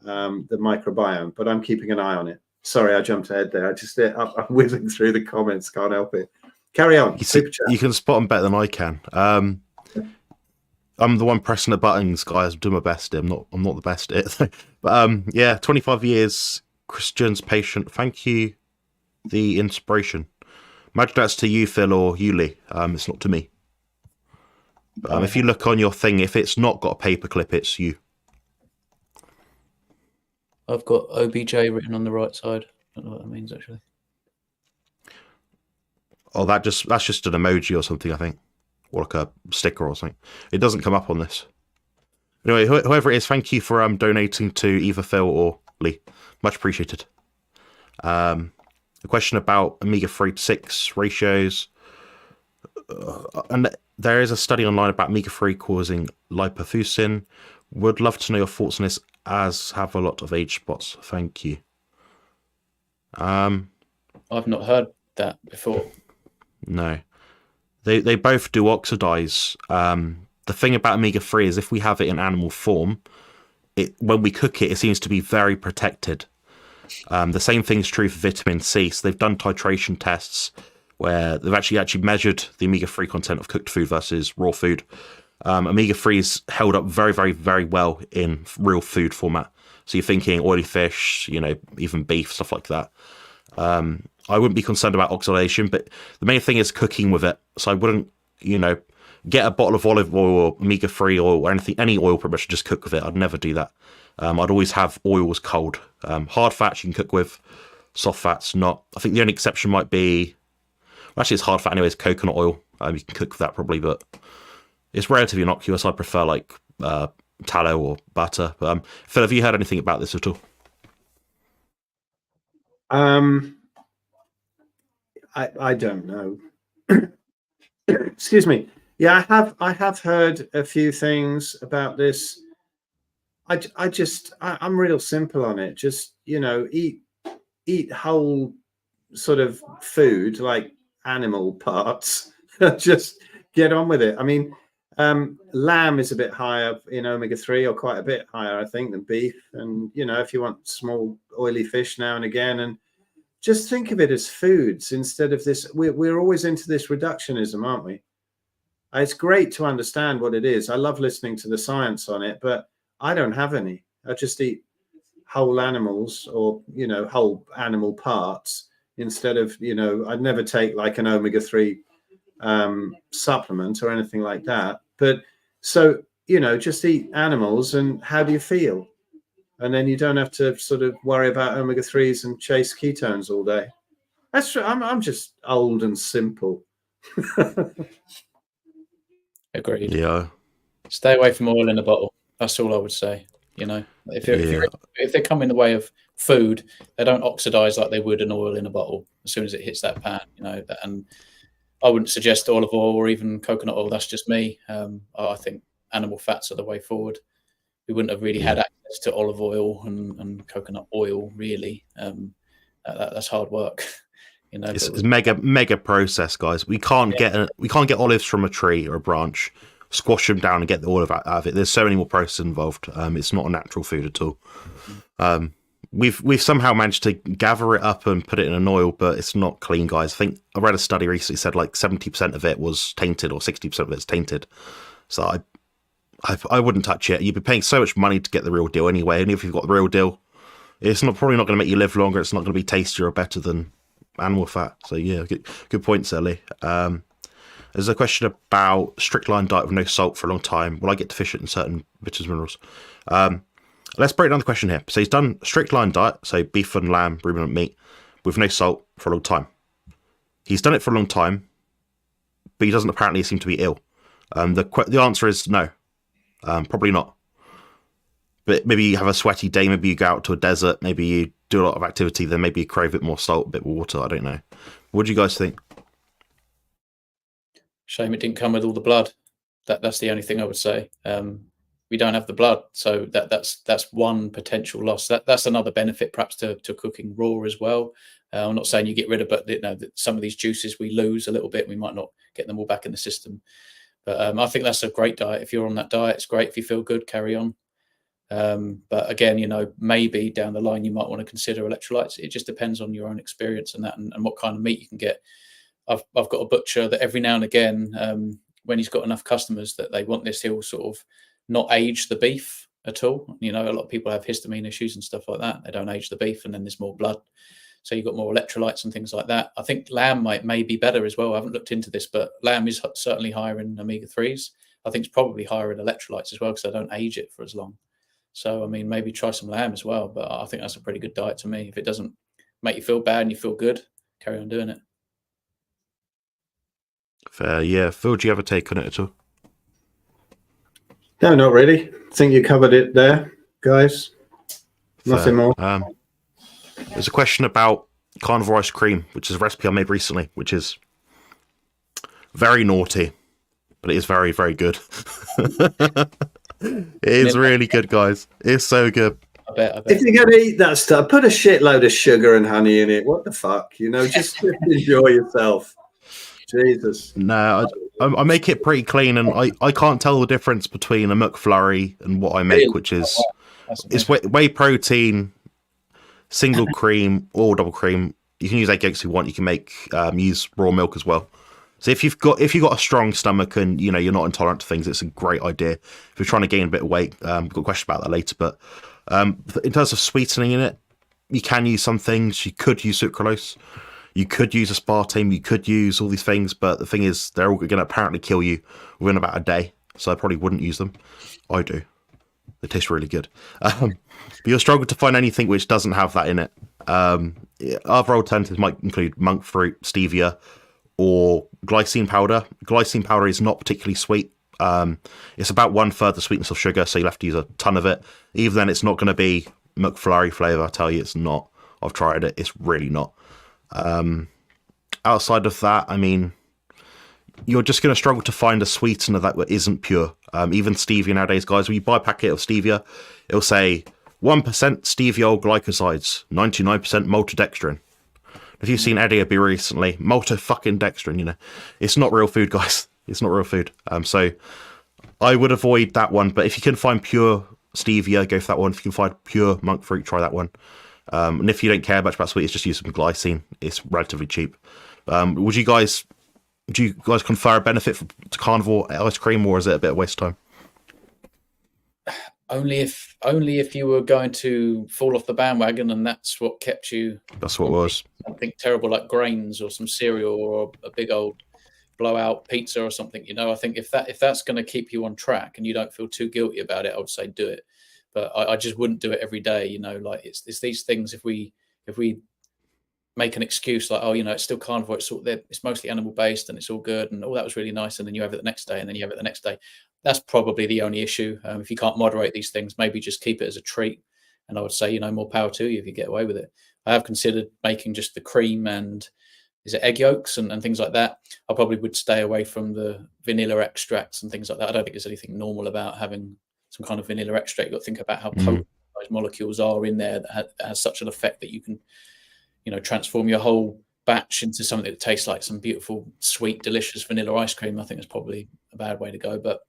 microbiome, but I'm keeping an eye on it. Sorry, I jumped ahead there. I'm whizzing through the comments. Can't help it. Carry on. You can spot them better than I can. I'm the one pressing the buttons, guys. I'm doing my best. I'm not the best at it. But 25 years, Christian's patient. Thank you. The inspiration. Imagine that's to you, Phil, or you, Lee. It's not to me. If you look on your thing, if it's not got a paperclip, it's you. I've got OBJ written on the right side. I don't know what that means, actually. Oh, that's just an emoji or something, I think. Or like a sticker or something. It doesn't come up on this. Anyway, whoever it is, thank you for donating to either Phil or Lee. Much appreciated. A question about omega-3 to 6 ratios. And there is a study online about omega-3 causing lipofuscin. Would love to know your thoughts on this as have a lot of age spots. Thank you. I've not heard that before. No, they both do oxidize. The thing about omega-3 is if we have it in animal form, when we cook it, it seems to be very protected. The same thing's true for vitamin C. So they've done titration tests where they've actually measured the omega-3 content of cooked food versus raw food. Omega-3 is held up very, very, very well in real food format. So you're thinking oily fish, even beef, stuff like that. I wouldn't be concerned about oxidation, but the main thing is cooking with it. So I wouldn't, get a bottle of olive oil or omega-3 oil or any oil pretty much, just cook with it. I'd never do that. I'd always have oils cold. Hard fats you can cook with, soft fats not. I think the only exception might be, well, actually it's hard fat anyways, coconut oil. You can cook with that probably, but it's relatively innocuous. I prefer like tallow or butter. Phil, have you heard anything about this at all? I don't know. Excuse me. Yeah, I have heard a few things about this. I'm real simple on it. Just, eat whole sort of food, like animal parts. Just get on with it. I mean, lamb is a bit higher in omega-3, or quite a bit higher, I think, than beef. And, if you want small oily fish now and again, and just think of it as foods instead of this. We're always into this reductionism, aren't we? It's great to understand what it is. I love listening to the science on it, but I don't have any. I just eat whole animals or, whole animal parts instead of, I'd never take like an omega-3 supplement or anything like that. But so, just eat animals, and how do you feel? And then you don't have to sort of worry about omega-3s and chase ketones all day. That's true. I'm just old and simple. Agreed. Yeah. Stay away from oil in a bottle. That's all I would say. If they come in the way of food, they don't oxidize like they would an oil in a bottle as soon as it hits that pan. And I wouldn't suggest olive oil or even coconut oil. That's just me. I think animal fats are the way forward. We wouldn't have really had access to olive oil and coconut oil, really. That's hard work. It's mega process, guys. We can't get olives from a tree or a branch, squash them down and get the oil out of it. There's so many more processes involved. It's not a natural food at all. We've somehow managed to gather it up and put it in an oil, but it's not clean, guys. I think I read a study recently said like 70% of it was tainted or 60% of it's tainted. So I wouldn't touch it. You'd be paying so much money to get the real deal anyway. And if you've got the real deal, it's probably not going to make you live longer. It's not going to be tastier or better than animal fat. So yeah, good points, Ellie. There's a question about strict line diet with no salt for a long time. Will I get deficient in certain vitamins and minerals? Let's break down the question here. So he's done strict line diet, so beef and lamb, ruminant meat, with no salt for a long time. He's done it for a long time, but he doesn't apparently seem to be ill. The answer is no, probably not. But maybe you have a sweaty day, maybe you go out to a desert, maybe you do a lot of activity, then maybe you crave a bit more salt, a bit more water. I don't know. What do you guys think? Shame it didn't come with all the blood. That's the only thing I would say. We don't have the blood, so that's one potential loss. That's another benefit, perhaps, to cooking raw as well. I'm not saying you get rid of, but some of these juices we lose a little bit. We might not get them all back in the system. But I think that's a great diet. If you're on that diet, it's great. If you feel good, carry on. But again, maybe down the line you might want to consider electrolytes. It just depends on your own experience and what kind of meat you can get. I've got a butcher that every now and again, when he's got enough customers that they want this, he'll sort of not age the beef at all. A lot of people have histamine issues and stuff like that. They don't age the beef, and then there's more blood. So you've got more electrolytes and things like that. I think lamb may be better as well. I haven't looked into this, but lamb is certainly higher in omega-3s. I think it's probably higher in electrolytes as well because they don't age it for as long. So, I mean, maybe try some lamb as well. But I think that's a pretty good diet to me. If it doesn't make you feel bad and you feel good, carry on doing it. Fair, yeah. Phil, do you have a take on it at all? No, not really. I think you covered it there, guys. Nothing more. There's a question about carnivore ice cream, which is a recipe I made recently, which is very naughty, but it is very, very good. It is really good, guys. It's so good. I bet. If you're going to eat that stuff, put a shitload of sugar and honey in it. What the fuck? Just enjoy yourself. Jesus. No, I make it pretty clean, and I can't tell the difference between a McFlurry and what I make, Really? which is Oh, wow. it's whey protein, single cream or double cream. You can use egg yolks if you want. You can use raw milk as well. So if you've got a strong stomach and you're not intolerant to things, it's a great idea. If you're trying to gain a bit of weight, got a question about that later. But in terms of sweetening in it, you can use some things. You could use sucralose. You could use aspartame, you could use all these things, but the thing is, they're all going to apparently kill you within about a day, so I probably wouldn't use them. I do. They taste really good. But you'll struggle to find anything which doesn't have that in it. Other alternatives might include monk fruit, stevia, or glycine powder. Glycine powder is not particularly sweet. It's about 1/3 the sweetness of sugar, so you'll have to use a ton of it. Even then, it's not going to be McFlurry flavour, I tell you, it's not. I've tried it, it's really not. Outside of that, I mean, you're just going to struggle to find a sweetener that isn't pure. Even stevia nowadays, guys, when you buy a packet of stevia, it'll say 1% steviol glycosides, 99% maltodextrin. If you've seen Eddie be recently, malto-fucking-dextrin, it's not real food, guys. It's not real food. So I would avoid that one. But if you can find pure stevia, go for that one. If you can find pure monk fruit, try that one. And if you don't care much about sweets, just use some glycine. It's relatively cheap. Do you guys confer a benefit to carnivore ice cream, or is it a bit of waste of time? Only if you were going to fall off the bandwagon, and that's what kept you. That's what it was. Something terrible like grains or some cereal or a big old blowout pizza or something. I think if that's going to keep you on track and you don't feel too guilty about it, I would say do it. But I just wouldn't do it every day. Like it's these things. If we make an excuse like, it's still carnivore, it's mostly animal based and it's all good and that was really nice, and then you have it the next day and then you have it the next day. That's probably the only issue. If you can't moderate these things, maybe just keep it as a treat. And I would say, more power to you if you get away with it. I have considered making just the cream and egg yolks and things like that. I probably would stay away from the vanilla extracts and things like that. I don't think there's anything normal about having some kind of vanilla extract. You've got to think about how potent those molecules are in there that has such an effect that you can, transform your whole batch into something that tastes like some beautiful, sweet, delicious vanilla ice cream. I think it's probably a bad way to go. But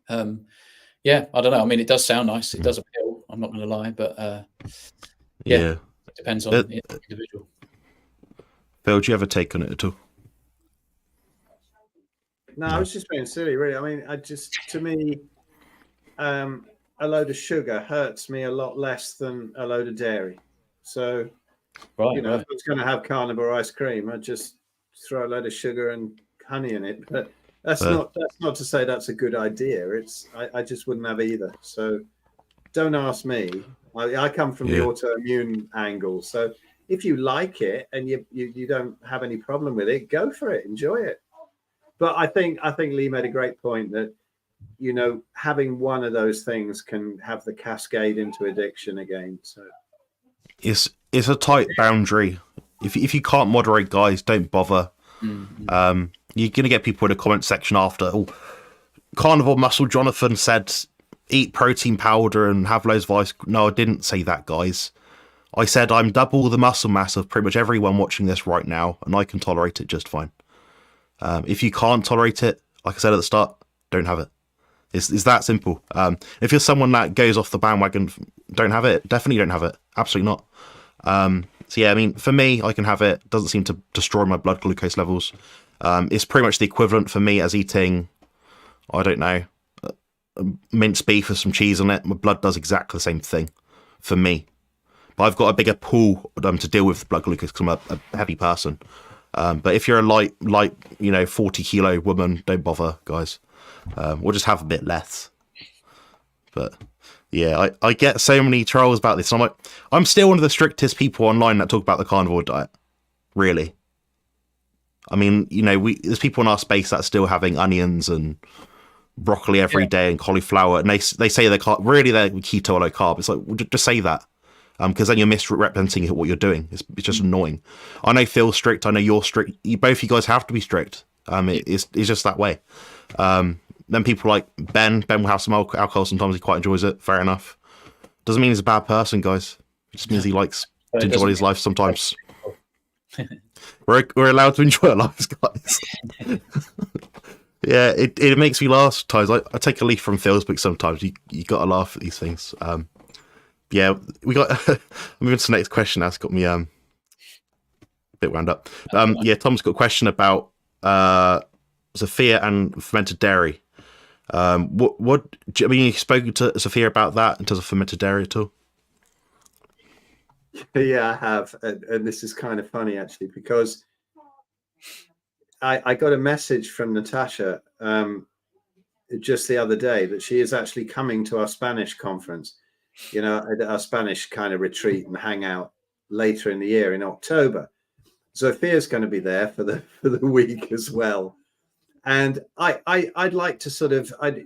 yeah, I don't know. I mean, it does sound nice. It does appeal. I'm not going to lie, but yeah, it depends on the individual. Phil, do you have a take on it at all? No, I was just being silly, really. I mean, to me, a load of sugar hurts me a lot less than a load of dairy. So, if I was going to have carnivore ice cream, I'd just throw a load of sugar and honey in it. But that's not to say that's a good idea. I just wouldn't have either. So don't ask me. I come from the autoimmune angle. So if you like it and you don't have any problem with it, go for it, enjoy it. But I think Lee made a great point that having one of those things can have the cascade into addiction again. So it's a tight boundary. If you can't moderate, guys, don't bother. You're gonna get people in the comment section after. Carnivore Muscle Jonathan said eat protein powder and have loads of ice. No, I didn't say that, guys. I said I'm double the muscle mass of pretty much everyone watching this right now, and I can tolerate it just fine. If you can't tolerate it, like I said at the start, don't have it. It's that simple. If you're someone that goes off the bandwagon, don't have it. Definitely don't have it. Absolutely not. So yeah, I mean, for me, I can have it. It doesn't seem to destroy my blood glucose levels. It's pretty much the equivalent for me as eating, I don't know, minced beef with some cheese on it. My blood does exactly the same thing for me. But I've got a bigger pool to deal with blood glucose because I'm a heavy person. But if you're a light, 40-kilo woman, don't bother, guys. We'll just have a bit less. But yeah, I get so many trolls about this. And I'm still one of the strictest people online that talk about the carnivore diet. Really. I mean, there's people in our space that are still having onions and broccoli every day and cauliflower, and they say they're keto or low carb. It's like, well, just say that. Because then you're misrepresenting what you're doing. It's just annoying. I know Phil's strict. I know you're strict. Both you guys have to be strict. It's just that way. then people like Ben will have some alcohol sometimes. He quite enjoys it. Fair enough. Doesn't mean he's a bad person, guys. It just means he likes to enjoy his life sometimes. We're allowed to enjoy our lives, guys. Yeah, it makes me laugh sometimes. I take a leaf from Phil's book sometimes. You got to laugh at these things. Yeah, we got. I'm moving to the next question. That's got me a bit wound up. Yeah, Tom's got a question about Sophia and fermented dairy. What do you mean? You spoken to Sophia about that in terms of fermented dairy at all? Yeah, I have, and this is kind of funny actually, because I got a message from Natasha just the other day that she is actually coming to our Spanish conference, our Spanish kind of retreat and hangout later in the year in October. Sophia's going to be there for the week as well. And I'd like to sort of, I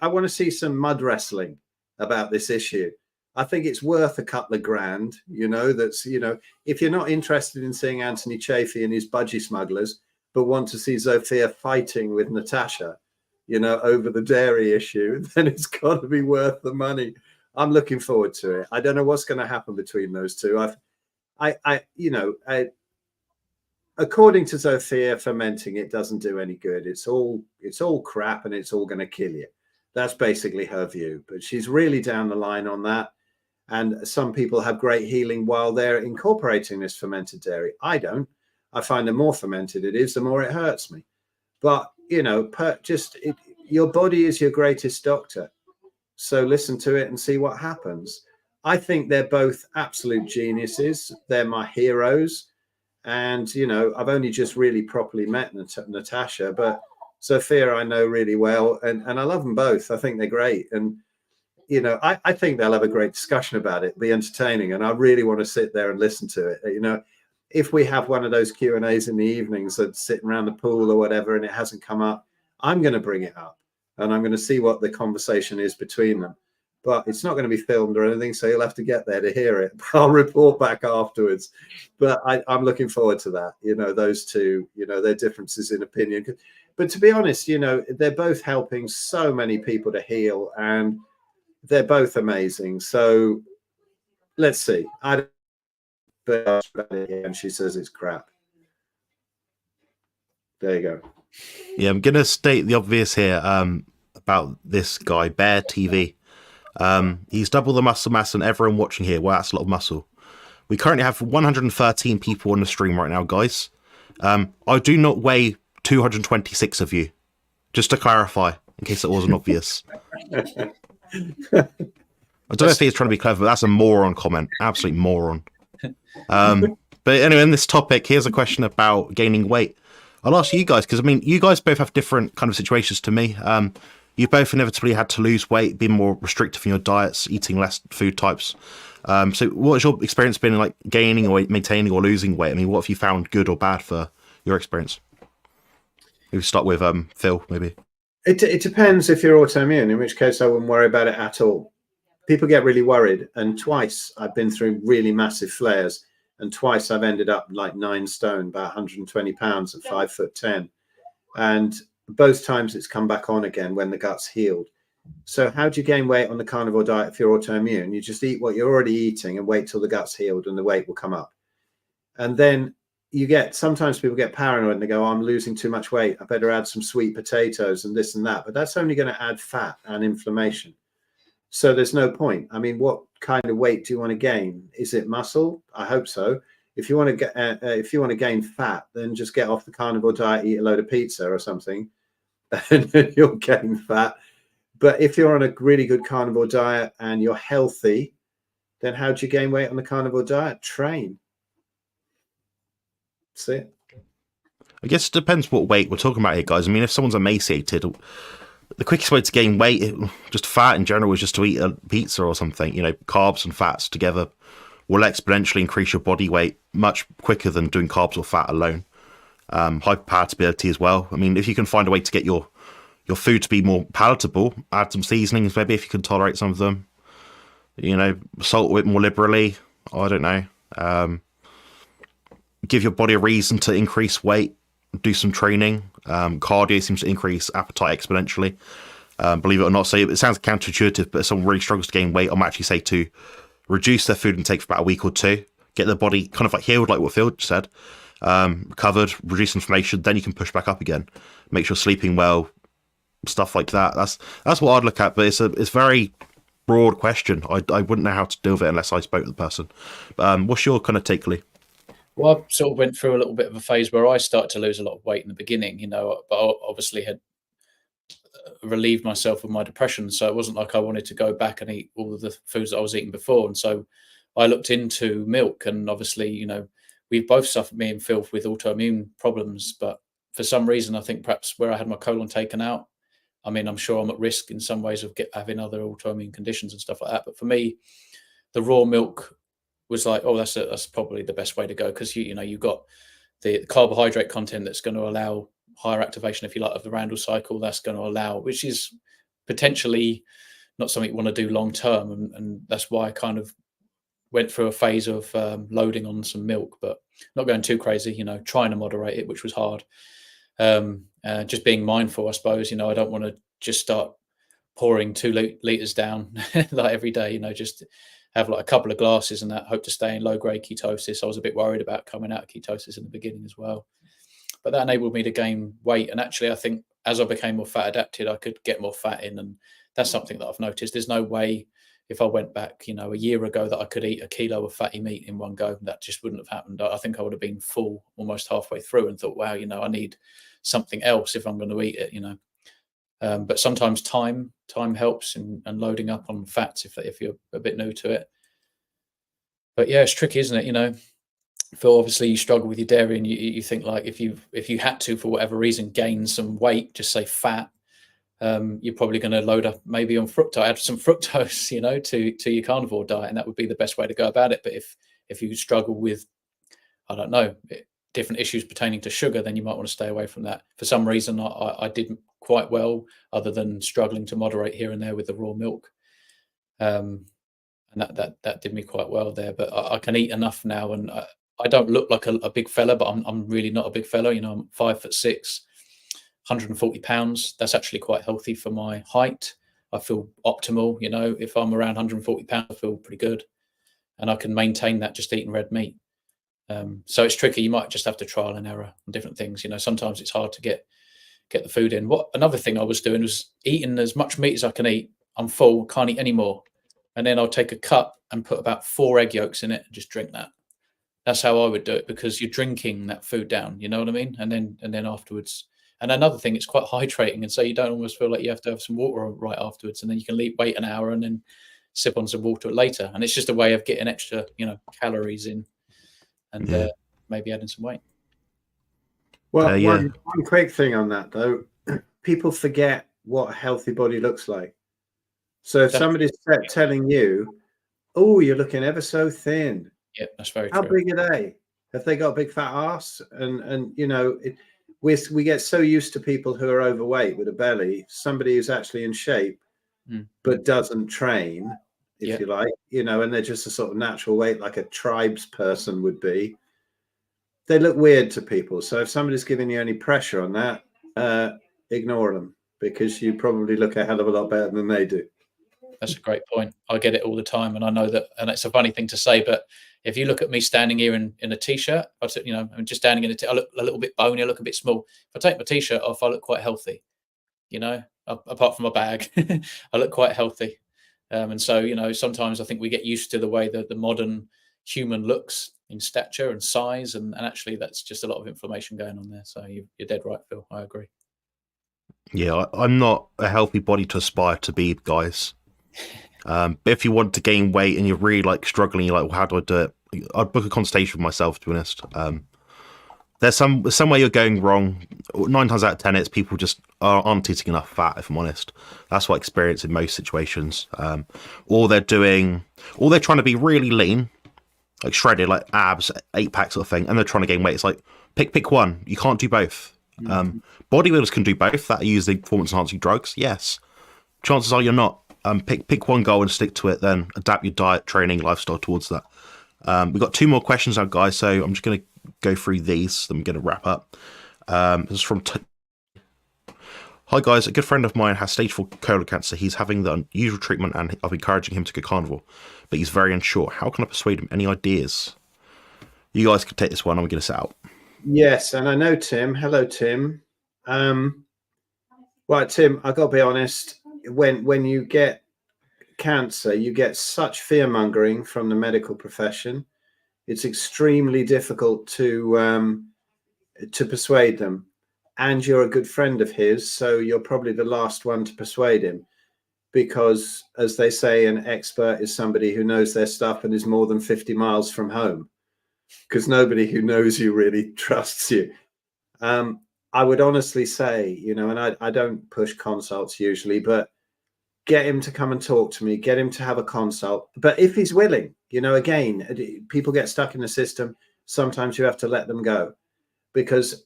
want to see some mud wrestling about this issue. I think it's worth a couple of grand, if you're not interested in seeing Anthony Chaffee and his budgie smugglers, but want to see Sophia fighting with Natasha, over the dairy issue, then it's got to be worth the money. I'm looking forward to it. I don't know what's going to happen between those two. According to Sophia, fermenting it doesn't do any good. It's all crap, and it's all going to kill you. That's basically her view. But she's really down the line on that. And some people have great healing while they're incorporating this fermented dairy. I don't. I find the more fermented it is, the more it hurts me. But your body is your greatest doctor. So listen to it and see what happens. I think they're both absolute geniuses. They're my heroes. And, I've only just really properly met Natasha, but Sophia I know really well. And I love them both. I think they're great. And, I think they'll have a great discussion about it, be entertaining. And I really want to sit there and listen to it. If we have one of those Q&As in the evenings and sitting around the pool or whatever, and it hasn't come up, I'm going to bring it up and I'm going to see what the conversation is between them. But it's not going to be filmed or anything, so you'll have to get there to hear it. I'll report back afterwards. But I'm looking forward to that. Those two, their differences in opinion. But to be honest, they're both helping so many people to heal, and they're both amazing. So let's see. And she says it's crap. There you go. Yeah, I'm going to state the obvious here about this guy, Bear TV. He's double the muscle mass than everyone watching here. Wow, that's a lot of muscle. We currently have 113 people on the stream right now, guys. I do not weigh 226 of you, just to clarify, in case it wasn't obvious. I don't know if he's trying to be clever, but that's a moron comment. Absolute moron. But anyway, in this topic, here's a question about gaining weight. I'll ask you guys, because you guys both have different kind of situations to me. You both inevitably had to lose weight, be more restrictive in your diets, eating less food types. So what has your experience been like gaining or maintaining or losing weight? What have you found good or bad for your experience? Maybe start with Phil, maybe. It depends if you're autoimmune, in which case I wouldn't worry about it at all. People get really worried. And twice I've been through really massive flares. And twice I've ended up like 9 stone, about 120 pounds at 5'10". And both times it's come back on again when the gut's healed. So how do you gain weight on the carnivore diet if you're autoimmune? You just eat what you're already eating and wait till the gut's healed and the weight will come up. And then sometimes people get paranoid and they go, oh, I'm losing too much weight. I better add some sweet potatoes and this and that. But that's only going to add fat and inflammation. So there's no point. What kind of weight do you want to gain? Is it muscle? I hope so. If you want to gain fat, then just get off the carnivore diet, eat a load of pizza or something, and then you'll gain fat. But if you're on a really good carnivore diet and you're healthy, then how do you gain weight on the carnivore diet? Train. That's it. I guess it depends what weight we're talking about here, guys. If someone's emaciated, the quickest way to gain weight, just fat in general, is just to eat a pizza or something. Carbs and fats together will exponentially increase your body weight much quicker than doing carbs or fat alone. Hyperpalatability as well. If you can find a way to get your food to be more palatable, add some seasonings, maybe, if you can tolerate some of them. Salt it more liberally. I don't know. Give your body a reason to increase weight. do some training. Cardio seems to increase appetite exponentially. Believe it or not, so it sounds counterintuitive, but if someone really struggles to gain weight, I'm actually say to reduce their food intake for about a week or two, get their body kind of like healed, like what Phil said, recovered, reduce inflammation, then you can push back up again. Make sure sleeping well, stuff like that. That's what I'd look at, but it's very broad question. I wouldn't know how to deal with it unless I spoke to the person. What's your kind of take, Lee? Well, I sort of went through a little bit of a phase where I started to lose a lot of weight in the beginning, you know, but I obviously had relieved myself of my depression. So it wasn't like I wanted to go back and eat all of the foods that I was eating before. And so I looked into milk, and obviously, you know, we've both suffered, me and Phil, with autoimmune problems. But for some reason, I think perhaps where I had my colon taken out, I mean, I'm sure I'm at risk in some ways of having other autoimmune conditions and stuff like that. But for me, the raw milk was like, oh, that's probably the best way to go, because you know, you've got the carbohydrate content that's going to allow higher activation, if you like, of the Randall cycle. That's going to allow, which is potentially not something you want to do long term, and that's why I kind of went through a phase of loading on some milk, but not going too crazy, you know, trying to moderate it, which was hard. Just being mindful, I suppose. You know, I don't want to just start pouring 2 liters down like every day, you know, just have like a couple of glasses and that, hope to stay in low grade ketosis. I was a bit worried about coming out of ketosis in the beginning as well, but that enabled me to gain weight. And actually, I think as I became more fat adapted, I could get more fat in. And that's something that I've noticed. There's no way, if I went back, you know, a year ago, that I could eat a kilo of fatty meat in one go. That just wouldn't have happened. I think I would have been full almost halfway through and thought, wow, you know, I need something else if I'm going to eat it, you know. But sometimes time helps, and loading up on fats if you're a bit new to it. But yeah, it's tricky, isn't it? You know, Phil, obviously you struggle with your dairy, and you think like if you had to, for whatever reason, gain some weight, just say fat, you're probably going to load up maybe on fructose, add some fructose, you know, to your carnivore diet, and that would be the best way to go about it. But if you struggle with, I don't know, different issues pertaining to sugar, then you might want to stay away from that. For some reason, I didn't quite well, other than struggling to moderate here and there with the raw milk, and that did me quite well there. But I can eat enough now, and I don't look like a big fella, but I'm really not a big fella. You know, I'm 5'6", 140 pounds. That's actually quite healthy for my height. I feel optimal. You know, if I'm around 140 pounds, I feel pretty good, and I can maintain that just eating red meat. So it's tricky. You might just have to trial and error on different things. You know, sometimes it's hard to get the food in. Another thing I was doing was eating as much meat as I can eat. I'm full, can't eat any more. And then I'll take a cup and put about 4 egg yolks in it and just drink that. That's how I would do it, because you're drinking that food down, you know what I mean? And then afterwards. And another thing, it's quite hydrating. And so you don't almost feel like you have to have some water right afterwards. And then you can wait an hour and then sip on some water later. And it's just a way of getting extra, you know, calories in, and maybe adding some weight. Well, one quick thing on that, though, people forget what a healthy body looks like. So if somebody's telling you, oh, you're looking ever so thin. Yeah, that's very true. How big are they? Have they got a big fat ass? And you know, we get so used to people who are overweight with a belly, somebody who's actually in shape, but doesn't train, if you like, you know, and they're just a sort of natural weight, like a tribes person would be. They look weird to people. So if somebody's giving you any pressure on that, ignore them, because you probably look a hell of a lot better than they do. That's a great point. I get it all the time, and I know that, and it's a funny thing to say, but if you look at me standing here in a t-shirt, you know, I'm just standing in I look a little bit bony, I look a bit small. If I take my t-shirt off, I look quite healthy, you know, apart from my bag. I look quite healthy. And so, you know, sometimes I think we get used to the way that the modern human looks in stature and size, and actually that's just a lot of inflammation going on there. So you're dead right, Phil. I agree. Yeah, I'm not a healthy body to aspire to be, guys. But if you want to gain weight and you're really like struggling, you're like, well, how do I do it? I'd book a consultation with myself, to be honest. There's some way you're going wrong. 9 times out of 10, it's people just aren't eating enough fat, if I'm honest. That's what I experience in most situations. Or they're trying to be really lean, like shredded, like abs, 8-pack sort of thing, and they're trying to gain weight. It's like, pick one. You can't do both. Bodybuilders can do both. That are using performance-enhancing drugs, yes. Chances are you're not. Pick one goal and stick to it, then adapt your diet, training, lifestyle towards that. We've got 2 more questions now, guys, so I'm just going to go through these, then we're going to wrap up. This is from Hi guys, a good friend of mine has stage 4 colon cancer. He's having the unusual treatment and I'm encouraging him to go carnivore, but he's very unsure. How can I persuade him? Any ideas? You guys can take this one. I'm going to set out. Yes, and I know Tim. Hello, Tim. Right, Tim, I've got to be honest. When you get cancer, you get such fear-mongering from the medical profession. It's extremely difficult to persuade them. And you're a good friend of his, so you're probably the last one to persuade him. Because, as they say, an expert is somebody who knows their stuff and is more than 50 miles from home. Because nobody who knows you really trusts you. I would honestly say, you know, and I don't push consults usually, but get him to come and talk to me, get him to have a consult. But if he's willing, you know, again, people get stuck in the system. Sometimes you have to let them go because,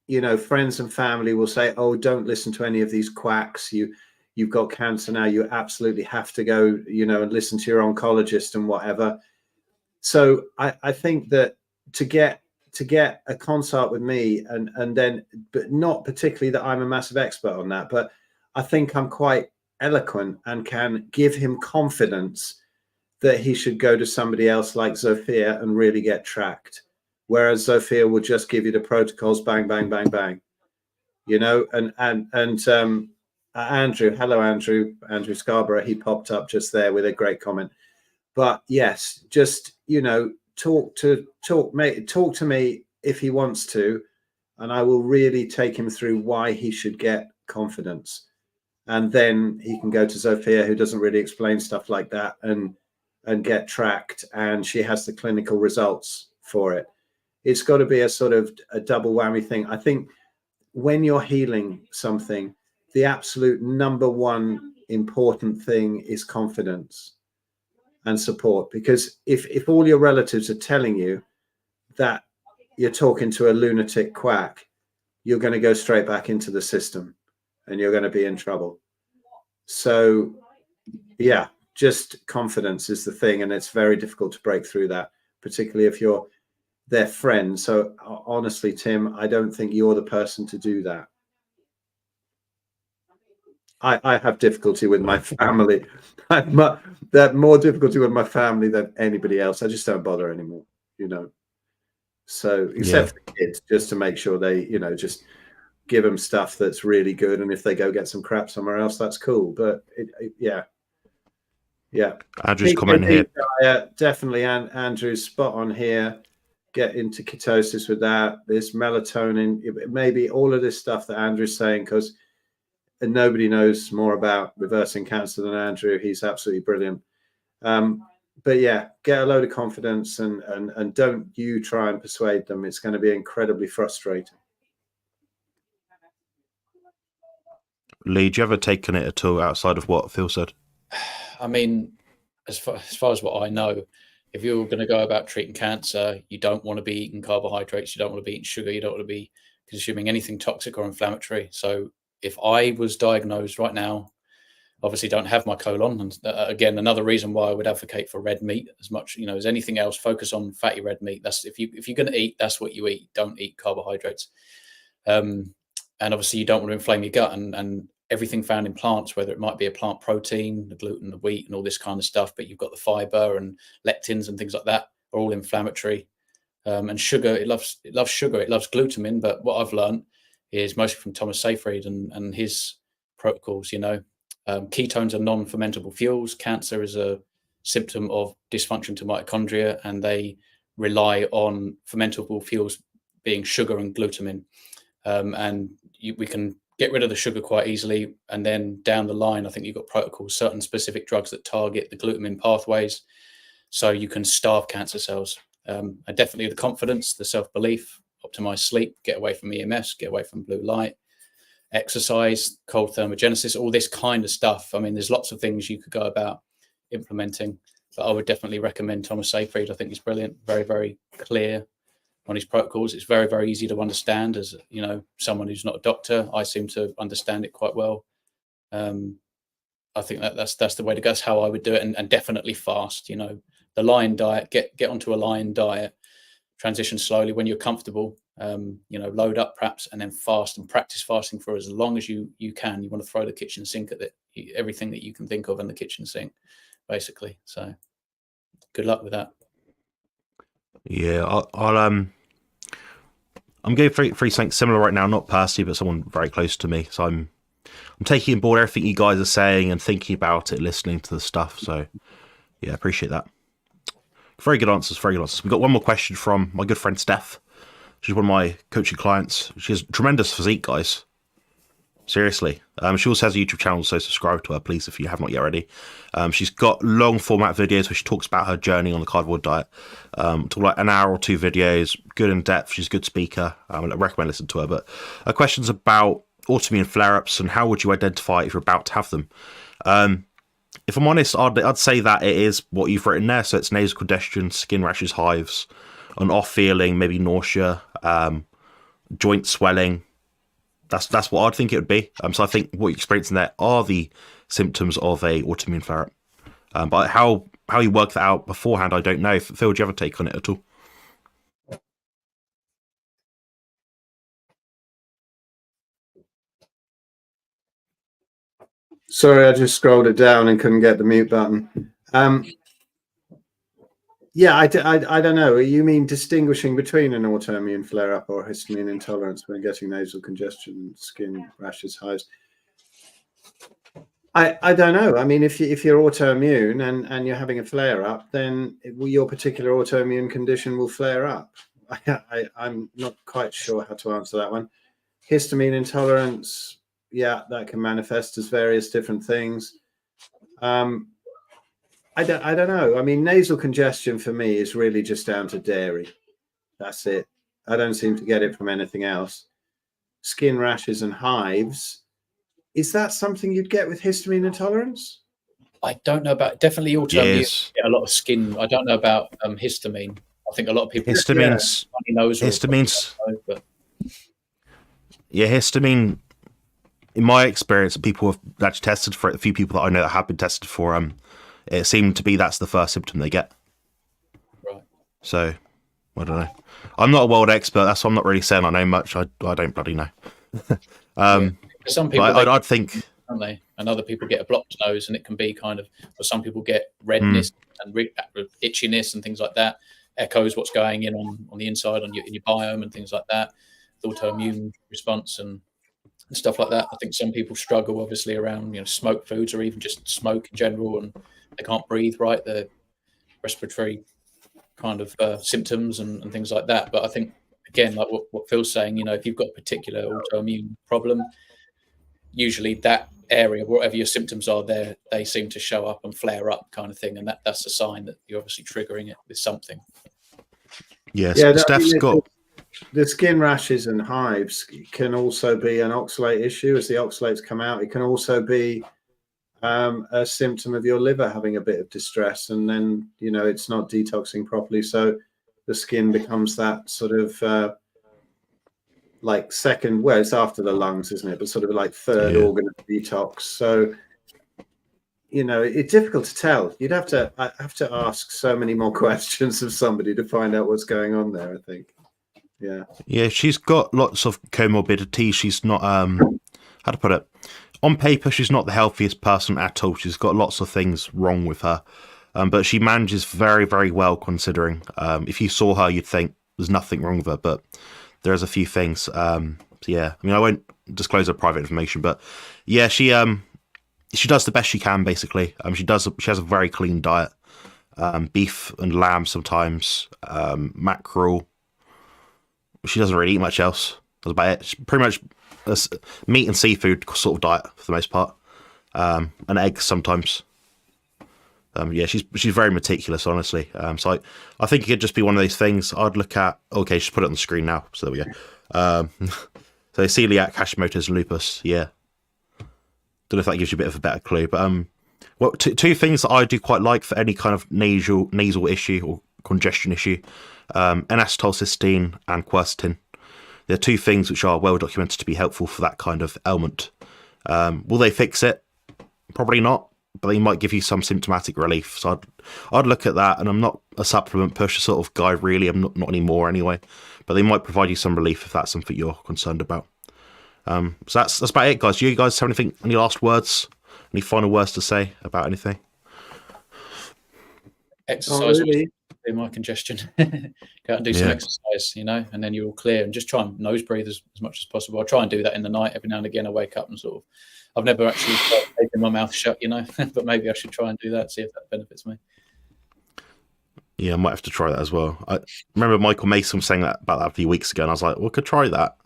you know, friends and family will say, oh, don't listen to any of these quacks. You've got cancer now. You absolutely have to go, you know, and listen to your oncologist and whatever. So I think that to get a consult with me and then, but not particularly that I'm a massive expert on that, but I think I'm quite eloquent and can give him confidence that he should go to somebody else like Zofia and really get tracked. Whereas Zofia will just give you the protocols, bang, bang, bang, bang, you know, and Andrew, hello, Andrew Scarborough, he popped up just there with a great comment. But yes, just, you know, talk to me if he wants to, and I will really take him through why he should get confidence. And then he can go to Zofia, who doesn't really explain stuff like that, and get tracked. And she has the clinical results for it. It's got to be a sort of a double whammy thing. I think when you're healing something, the absolute number one important thing is confidence and support. Because if all your relatives are telling you that you're talking to a lunatic quack, you're going to go straight back into the system and you're going to be in trouble. So yeah, just confidence is the thing, and it's very difficult to break through that, particularly if you're their friend. So honestly, Tim, I don't think you're the person to do that. I have difficulty with my family. I've more difficulty with my family than anybody else. I just don't bother anymore, you know. So except for the kids, just to make sure they, you know, just give them stuff that's really good. And if they go get some crap somewhere else, that's cool. But yeah. Andrew's comment here. Definitely, Andrew's spot on here. Get into ketosis with that. This melatonin, maybe all of this stuff that Andrew's saying, because nobody knows more about reversing cancer than Andrew. He's absolutely brilliant. But yeah, get a load of confidence and don't you try and persuade them. It's going to be incredibly frustrating. Lee, do you ever taken it at all outside of what Phil said? I mean, as far as what I know, if you're going to go about treating cancer, you don't want to be eating carbohydrates, you don't want to be eating sugar, you don't want to be consuming anything toxic or inflammatory. So if I was diagnosed right now, obviously don't have my colon, and again, another reason why I would advocate for red meat as much, you know, as anything else. Focus on fatty red meat. That's if you're going to eat, that's what you eat. Don't eat carbohydrates. And obviously, you don't want to inflame your gut, and everything found in plants, whether it might be a plant protein, the gluten, the wheat, and all this kind of stuff, but you've got the fiber and lectins and things like that are all inflammatory. And sugar, it loves sugar, it loves glutamine. But what I've learned is mostly from Thomas Seyfried and his protocols, you know, ketones are non-fermentable fuels. Cancer is a symptom of dysfunction to mitochondria, and they rely on fermentable fuels being sugar and glutamine. And we can get rid of the sugar quite easily. And then down the line, I think you've got protocols, certain specific drugs that target the glutamine pathways. So you can starve cancer cells. And definitely the confidence, the self-belief, optimize sleep, get away from EMS, get away from blue light, exercise, cold thermogenesis, all this kind of stuff. I mean, there's lots of things you could go about implementing, but I would definitely recommend Thomas Seyfried. I think he's brilliant, very, very clear on his protocols. It's very, very easy to understand. As you know, someone who's not a doctor, I seem to understand it quite well. I think that's the way to go. That's how I would do it, and definitely fast. You know, the lion diet. Get onto a lion diet. Transition slowly when you're comfortable. Load up perhaps, and then fast and practice fasting for as long as you can. You want to throw the kitchen sink at everything that you can think of in the kitchen sink, basically. So good luck with that. Yeah, I'm going through something similar right now, not personally, but someone very close to me. So I'm taking on board everything you guys are saying and thinking about it, listening to the stuff. So yeah, appreciate that. Very good answers. Very good answers. We've got one more question from my good friend Steph. She's one of my coaching clients. She has tremendous physique, guys. Seriously. She also has a YouTube channel, so subscribe to her, please, if you have not yet already. She's got long format videos where she talks about her journey on the carnivore diet. Talk like an hour or two videos, good in depth. She's a good speaker. I recommend listening to her. But her question's about autoimmune flare-ups and how would you identify if you're about to have them. If I'm honest, I'd say that it is what you've written there. So it's nasal congestion, skin rashes, hives, an off feeling, maybe nausea, joint swelling. That's what I'd think it would be. So I think what you're experiencing there are the symptoms of a autoimmune flare-up. But how you work that out beforehand, I don't know. Phil, do you have a take on it at all? Sorry, I just scrolled it down and couldn't get the mute button. Yeah, I don't know. You mean distinguishing between an autoimmune flare-up or histamine intolerance when getting nasal congestion, skin rashes, hives? I don't know. I mean, if you're autoimmune and you're having a flare-up, then your particular autoimmune condition will flare up. I'm not quite sure how to answer that one. Histamine intolerance, yeah, that can manifest as various different things. I don't know. I mean, nasal congestion for me is really just down to dairy. That's it. I don't seem to get it from anything else. Skin rashes and hives. Is that something you'd get with histamine intolerance? I don't know about definitely autoimmune. Yes. Get a lot of skin. I don't know about histamine. I think a lot of people Histamine. Yeah, histamine. In my experience, people have actually tested for it. A few people that I know that have been tested for it seemed to be that's the first symptom they get. Right. So, I don't know. I'm not a world expert. That's why I'm not really saying I know much. I don't bloody know. Some people, I'd think, don't they? And other people get a blocked nose, and it can be kind of. Or some people get redness and itchiness and things like that. Echoes what's going in on the inside in your biome and things like that. The autoimmune response and stuff like that. I think some people struggle obviously around smoked foods or even just smoke in general, and they can't breathe right, the respiratory kind of symptoms and things like that. But I think again, like what Phil's saying, if you've got a particular autoimmune problem, usually that area, whatever your symptoms are there, they seem to show up and flare up kind of thing, and that's a sign that you're obviously triggering it with something. Yes, yeah, Steph's got the skin rashes and hives can also be an oxalate issue. As the oxalates come out, it can also be a symptom of your liver having a bit of distress, and then it's not detoxing properly, so the skin becomes that sort of like second, well, it's after the lungs, isn't it, but sort of like third organ of detox. So it's difficult to tell. I have to ask so many more questions of somebody to find out what's going on there, I think. Yeah, she's got lots of comorbidity. She's not how to put it, on paper she's not the healthiest person at all. She's got lots of things wrong with her, but she manages very, very well, considering if you saw her you'd think there's nothing wrong with her, but there's a few things. So yeah, I mean, I won't disclose her private information, but yeah, she does the best she can, basically. She has a very clean diet, beef and lamb sometimes, mackerel. She doesn't really eat much else. That's about it. She's pretty much a meat and seafood sort of diet for the most part, and eggs sometimes. Yeah, she's very meticulous, honestly. So I think it could just be one of those things. I'd look at. Okay, just put it on the screen now. So there we go. So celiac, Hashimoto's, lupus. Yeah, don't know if that gives you a bit of a better clue. But two things that I do quite like for any kind of nasal issue or congestion issue: N-acetylcysteine and quercetin. They're two things which are well documented to be helpful for that kind of ailment. Will they fix it? Probably not. but they might give you some symptomatic relief. So I'd look at that. And I'm not a supplement pusher sort of guy, really. I'm not anymore anyway. But they might provide you some relief if that's something you're concerned about. So that's about it, guys. Do you guys have anything? Any last words? Any final words to say about anything? Exercise. really? My congestion. Go out and do some exercise, and then you're all clear. And just try and nose breathe as much as possible. I try and do that in the night. Every now and again, I wake up and sort of. I've never actually taken my mouth shut, but maybe I should try and do that. See if that benefits me. Yeah, I might have to try that as well. I remember Michael Mason was saying that about that a few weeks ago, and I was like, "Well, I could try that."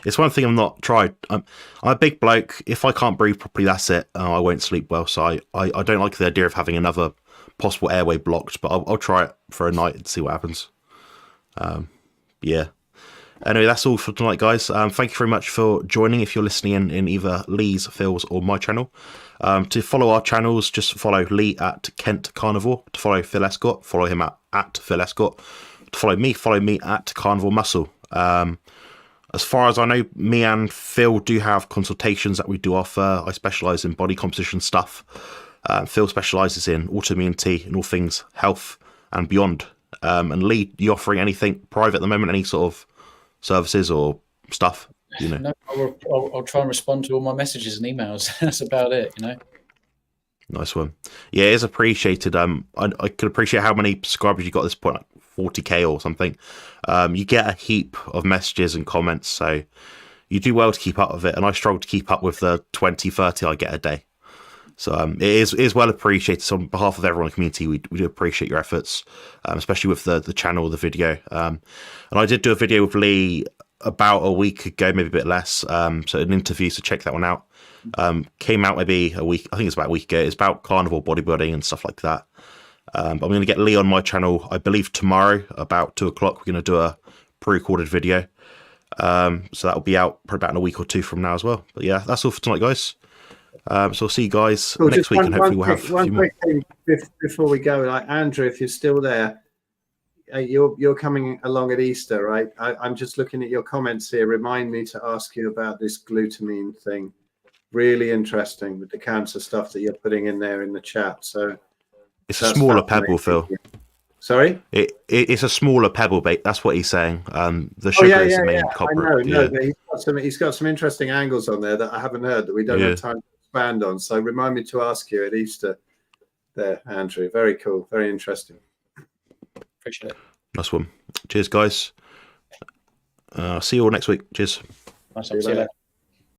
It's one thing I've not tried. I'm a big bloke. If I can't breathe properly, that's it. I won't sleep well. So I don't like the idea of having another possible airway blocked, but I'll try it for a night and see what happens. Anyway, that's all for tonight, guys. Thank you very much for joining. If you're listening in either Lee's, Phil's, or my channel, to follow our channels, just follow Lee at Kent Carnivore. To follow Phil Escott, follow him at Phil Escott. To follow me at Carnivore Muscle. As far as I know, me and Phil do have consultations that we do offer. I specialise in body composition stuff. Phil specialises in autoimmunity and all things health and beyond. And Lee, you offering anything private at the moment? Any sort of services or stuff? No, I'll try and respond to all my messages and emails. That's about it. Nice one. Yeah, it is appreciated. I could appreciate how many subscribers you got at this point, like 40k or something. You get a heap of messages and comments, so you do well to keep up with it. And I struggle to keep up with the 20, 30 I get a day. So it is well appreciated. So on behalf of everyone in the community, we do appreciate your efforts, especially with the channel, the video. And I did do a video with Lee about a week ago, maybe a bit less. So an interview, so check that one out. Came out maybe a week, I think it's about a week ago. It's about carnivore bodybuilding and stuff like that. But I'm going to get Lee on my channel, I believe tomorrow, about 2 o'clock. We're going to do a pre-recorded video. So that'll be out for about a week or two from now as well. But yeah, that's all for tonight, guys. So I'll see you guys next week, and hopefully we'll have a few more. Quick thing before we go, like Andrew, if you're still there, you're coming along at Easter, right? I'm just looking at your comments here. Remind me to ask you about this glutamine thing. Really interesting with the cancer stuff that you're putting in there in the chat. So it's a smaller pebble, Phil. Sorry? It's a smaller pebble, bait. That's what he's saying. The sugar is the main culprit. I know, but he's got some interesting angles on there that I haven't heard that we don't have time to expand on. So remind me to ask you at Easter there, Andrew. Very cool. Very interesting. Appreciate it. Nice one. Cheers, guys. See you all next week. Cheers. Nice. See you later.